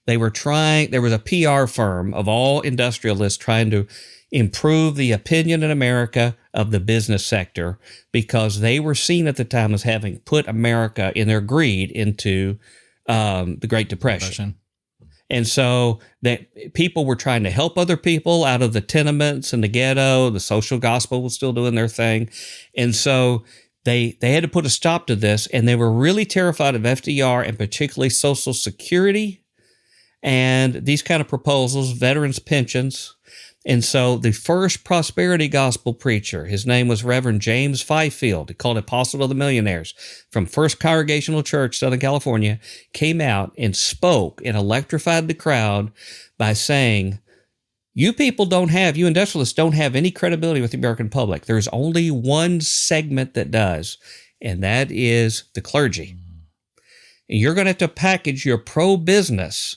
There was a PR firm of all industrialists trying to improve the opinion in America of the business sector because they were seen at the time as having put America in their greed into the Great Depression. And so that people were trying to help other people out of the tenements and the ghetto. The social gospel was still doing their thing. And so they had to put a stop to this, and they were really terrified of FDR and particularly Social Security and these kind of proposals, veterans' pensions. And so the first prosperity gospel preacher, his name was Reverend James Fifield, he called Apostle of the Millionaires, from First Congregational Church, Southern California, came out and spoke and electrified the crowd by saying, you industrialists don't have any credibility with the American public. There's only one segment that does, and that is the clergy. And you're going to have to package your pro-business,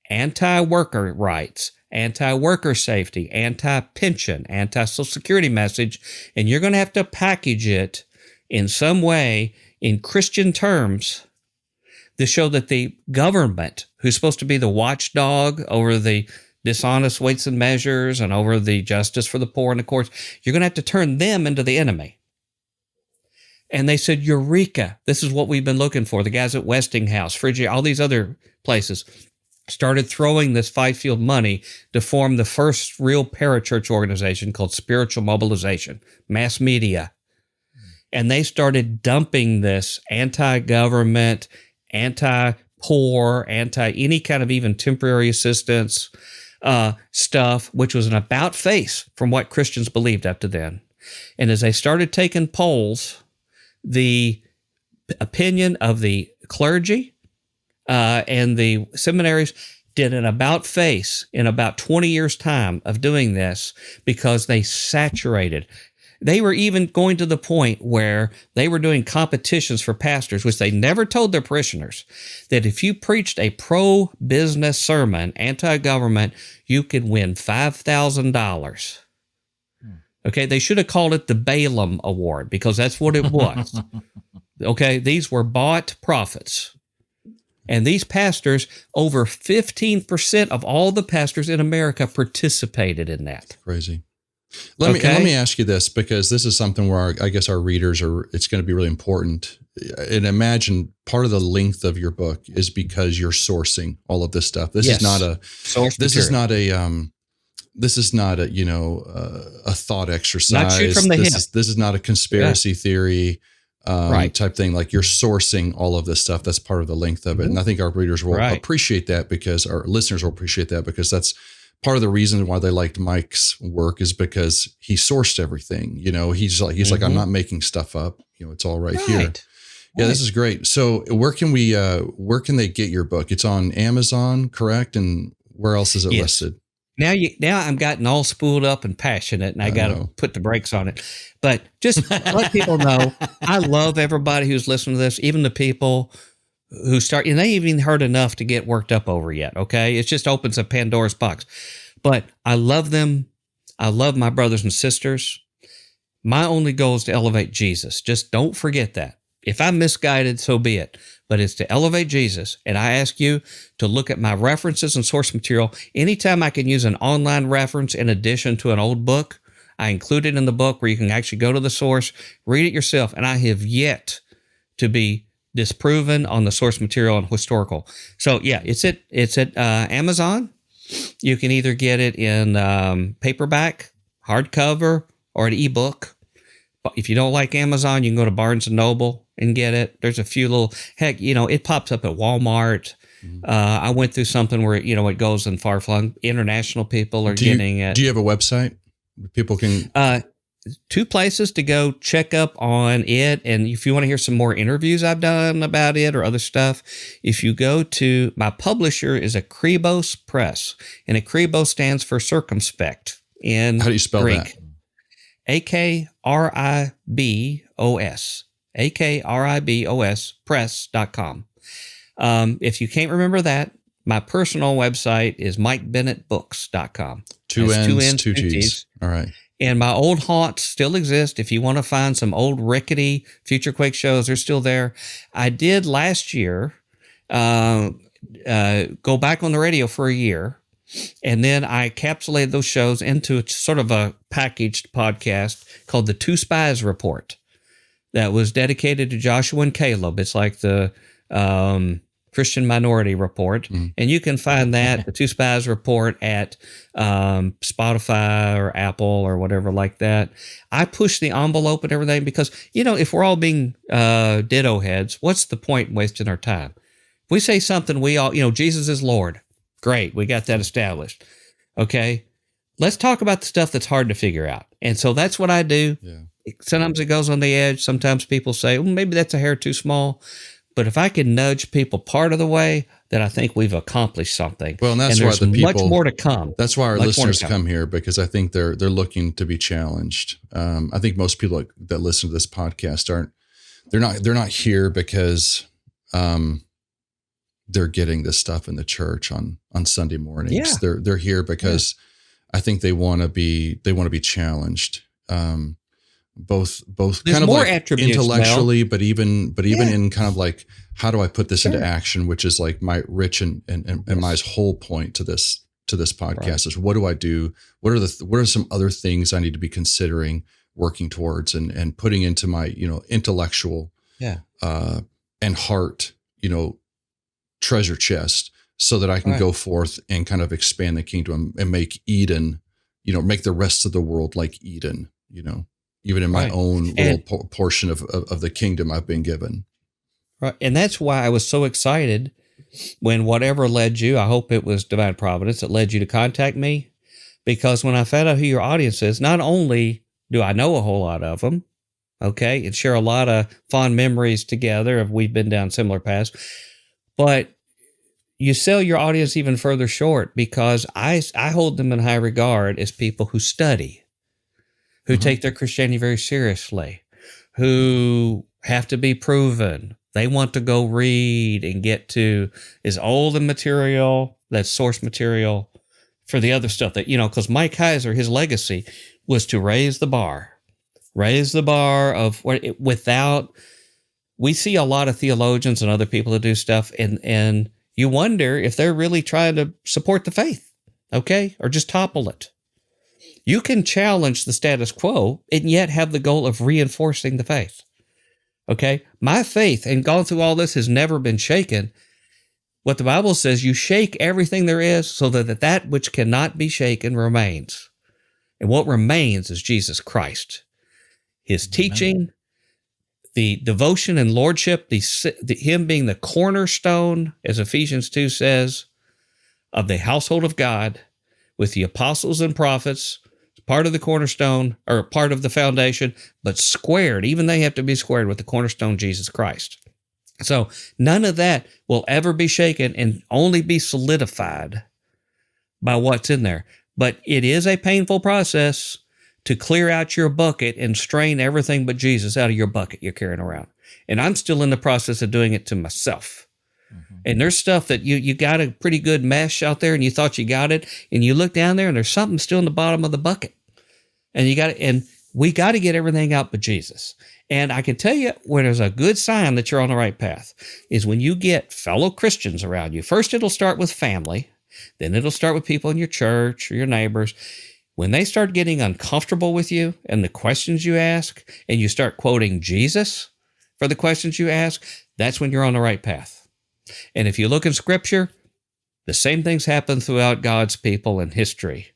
anti-worker rights, anti-worker safety, anti-pension, anti-Social Security message, and you're going to have to package it in some way in Christian terms to show that the government, who's supposed to be the watchdog over the dishonest weights and measures and over the justice for the poor in the courts, you're going to have to turn them into the enemy. And they said, Eureka, this is what we've been looking for. The guys at Westinghouse, Phrygia, all these other places started throwing this Fifield money to form the first real parachurch organization called Spiritual Mobilization, mass media. And they started dumping this anti-government, anti-poor, anti-any kind of even temporary assistance stuff, which was an about face from what Christians believed up to then. And as they started taking polls, the opinion of the clergy and the seminaries did an about face in about 20 years' time of doing this because they saturated. They were even going to the point where they were doing competitions for pastors, which they never told their parishioners, that if you preached a pro-business sermon, anti-government, you could win $5,000. Okay, they should have called it the Balaam Award because that's what it was. Okay, these were bought prophets. And these pastors, over 15% of all the pastors in America participated in that. Crazy. Let me ask you this, because this is something where I guess our readers it's going to be really important. And imagine part of the length of your book is because you're sourcing all of this stuff. This is not a a thought exercise. Not shoot from the hip. This is not a conspiracy theory type thing. Like, you're sourcing all of this stuff. That's part of the length of it. And I think our readers will appreciate that, because our listeners will appreciate that, because that's part of the reason why they liked Mike's work, is because he sourced everything. He's like, I'm not making stuff up. It's all right here. Yeah, this is great. So where can they get your book? It's on Amazon, correct? And where else is it listed? Now I'm gotten all spooled up and passionate, and I got to put the brakes on it. But just let people know, I love everybody who's listening to this, even the people who start, and they even heard enough to get worked up over yet. Okay. It just opens a Pandora's box, but I love them. I love my brothers and sisters. My only goal is to elevate Jesus. Just don't forget that. If I'm misguided, so be it. But it's to elevate Jesus. And I ask you to look at my references and source material. Anytime I can use an online reference in addition to an old book, I include it in the book where you can actually go to the source, read it yourself. And I have yet to be disproven on the source material and historical. So yeah, it's at Amazon. You can either get it in paperback, hardcover, or an ebook. If you don't like Amazon, you can go to Barnes & Noble and get it. There's a few little, it pops up at Walmart. I went through something where, it goes in far-flung. International people are getting it. Do you have a website? People can... 2 places to go check up on it. And if you want to hear some more interviews I've done about it or other stuff, if you go to, my publisher is Akribos Press, and Akribos stands for circumspect in Greek. How do you spell that? Akribos. Akribos press.com. If you can't remember that, my personal website is mikebennettbooks.com. 2 N's, 2 T's. All right. And my old haunts still exist. If you want to find some old rickety FutureQuake shows, they're still there. I did last year go back on the radio for a year, and then I encapsulated those shows into sort of a packaged podcast called the Two Spies Report that was dedicated to Joshua and Caleb. It's like the Christian Minority Report. And you can find that, the Two Spies Report, at Spotify or Apple or whatever like that. I push the envelope and everything because, if we're all being ditto heads, what's the point in wasting our time? If we say something, we all, Jesus is Lord. Great. We got that established. Okay. Let's talk about the stuff that's hard to figure out. And so that's what I do. Yeah. Sometimes it goes on the edge. Sometimes people say, well, maybe that's a hair too small. But if I can nudge people part of the way, then I think we've accomplished something. Well, and that's why the people, much more to come. That's why our listeners come here, because I think they're looking to be challenged. I think most people that listen to this podcast they're not here because they're getting this stuff in the church on Sunday mornings. Yeah. They're here because I think they want to be challenged. Both There's kind of more like attributes, intellectually, Mel. but even in kind of like, how do I put this into action? Which is like my Rich and my whole point to this podcast is, what do I do? What are some other things I need to be considering, working towards, and putting into my intellectual and heart treasure chest, so that I can go forth and kind of expand the kingdom and make Eden, make the rest of the world like Eden, even in my own little portion of the kingdom I've been given. Right. And that's why I was so excited when whatever led you, I hope it was divine providence that led you to contact me, because when I found out who your audience is, not only do I know a whole lot of them, okay, and share a lot of fond memories together of we've been down similar paths, but you sell your audience even further short, because I hold them in high regard as people who study, who take their Christianity very seriously, who have to be proven. They want to go read and get to as old a material, that's source material, for the other stuff that, because Mike Heiser, his legacy was to raise the bar of without, we see a lot of theologians and other people that do stuff, and you wonder if they're really trying to support the faith, okay, or just topple it. You can challenge the status quo and yet have the goal of reinforcing the faith. Okay? My faith, and gone through all this, has never been shaken. What the Bible says, you shake everything there is so that which cannot be shaken remains. And what remains is Jesus Christ. His teaching, the devotion and lordship, him being the cornerstone, as Ephesians 2 says, of the household of God, with the apostles and prophets, part of the cornerstone, or part of the foundation, but squared. Even they have to be squared with the cornerstone, Jesus Christ. So none of that will ever be shaken and only be solidified by what's in there. But it is a painful process to clear out your bucket and strain everything but Jesus out of your bucket you're carrying around. And I'm still in the process of doing it to myself. Mm-hmm. And there's stuff that you got a pretty good mesh out there and you thought you got it, and you look down there and there's something still in the bottom of the bucket. And we got to get everything out but Jesus. And I can tell you when there's a good sign that you're on the right path is when you get fellow Christians around you. First, it'll start with family. Then it'll start with people in your church or your neighbors. When they start getting uncomfortable with you and the questions you ask, and you start quoting Jesus for the questions you ask, that's when you're on the right path. And if you look in Scripture, the same things happen throughout God's people in history.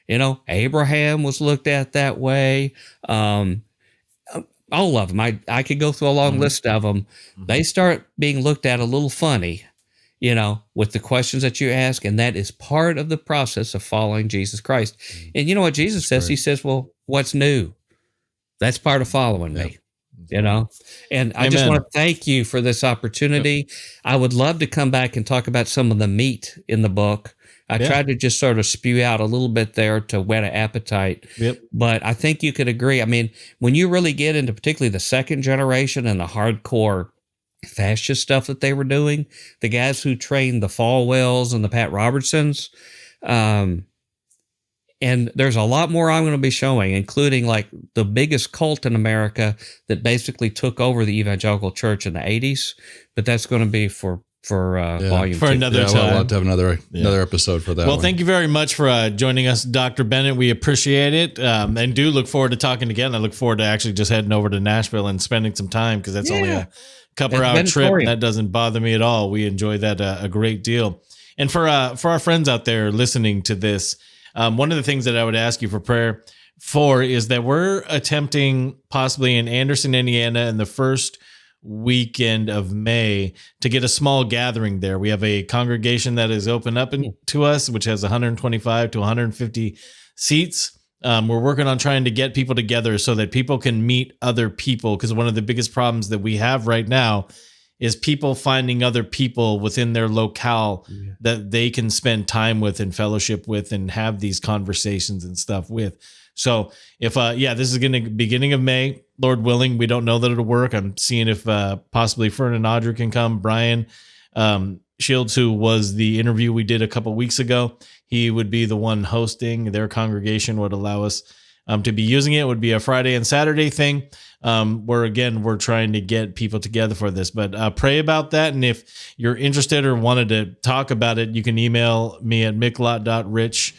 You know, Abraham was looked at that way. All of them. I could go through a long list of them. They start being looked at a little funny, you know, with the questions that you ask, and that is part of the process of following Jesus Christ. And you know what Jesus says? He says, well, what's new? That's part of following me, you know? And I just want to thank you for this opportunity. I would love to come back and talk about some of the meat in the book. I tried to just sort of spew out a little bit there to whet an appetite. But I think you could agree. I mean, when you really get into particularly the second generation and the hardcore fascist stuff that they were doing, the guys who trained the Falwells and the Pat Robertsons, and there's a lot more I'm going to be showing, including like the biggest cult in America that basically took over the evangelical church in the 80s. But that's going to be for volume for 2. another time. We'll have to have another episode for that. Well, thank you very much for joining us, Dr. Bennett. We appreciate it, and do look forward to talking again. I look forward to actually just heading over to Nashville and spending some time, because that's only a couple-hour trip. That doesn't bother me at all. We enjoy that a great deal. And for our friends out there listening to this, one of the things that I would ask you for prayer for is that we're attempting possibly in Anderson, Indiana, in the first weekend of May to get a small gathering there. We have a congregation that is open up to us, which has 125 to 150 seats. We're working on trying to get people together so that people can meet other people, because one of the biggest problems that we have right now is people finding other people within their locale that they can spend time with and fellowship with and have these conversations and stuff with. So if, this is going to beginning of May, Lord willing, we don't know that it'll work. I'm seeing if possibly Fern and Audrey can come. Brian Shields, who was the interview we did a couple weeks ago, he would be the one hosting. Their congregation would allow us to be using it. It would be a Friday and Saturday thing, where again, we're trying to get people together for this, but pray about that. And if you're interested or wanted to talk about it, you can email me at micklot.rich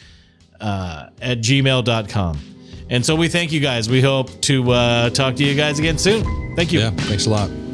at gmail.com. And so we thank you guys. We hope to talk to you guys again soon. Thank you. Yeah, thanks a lot.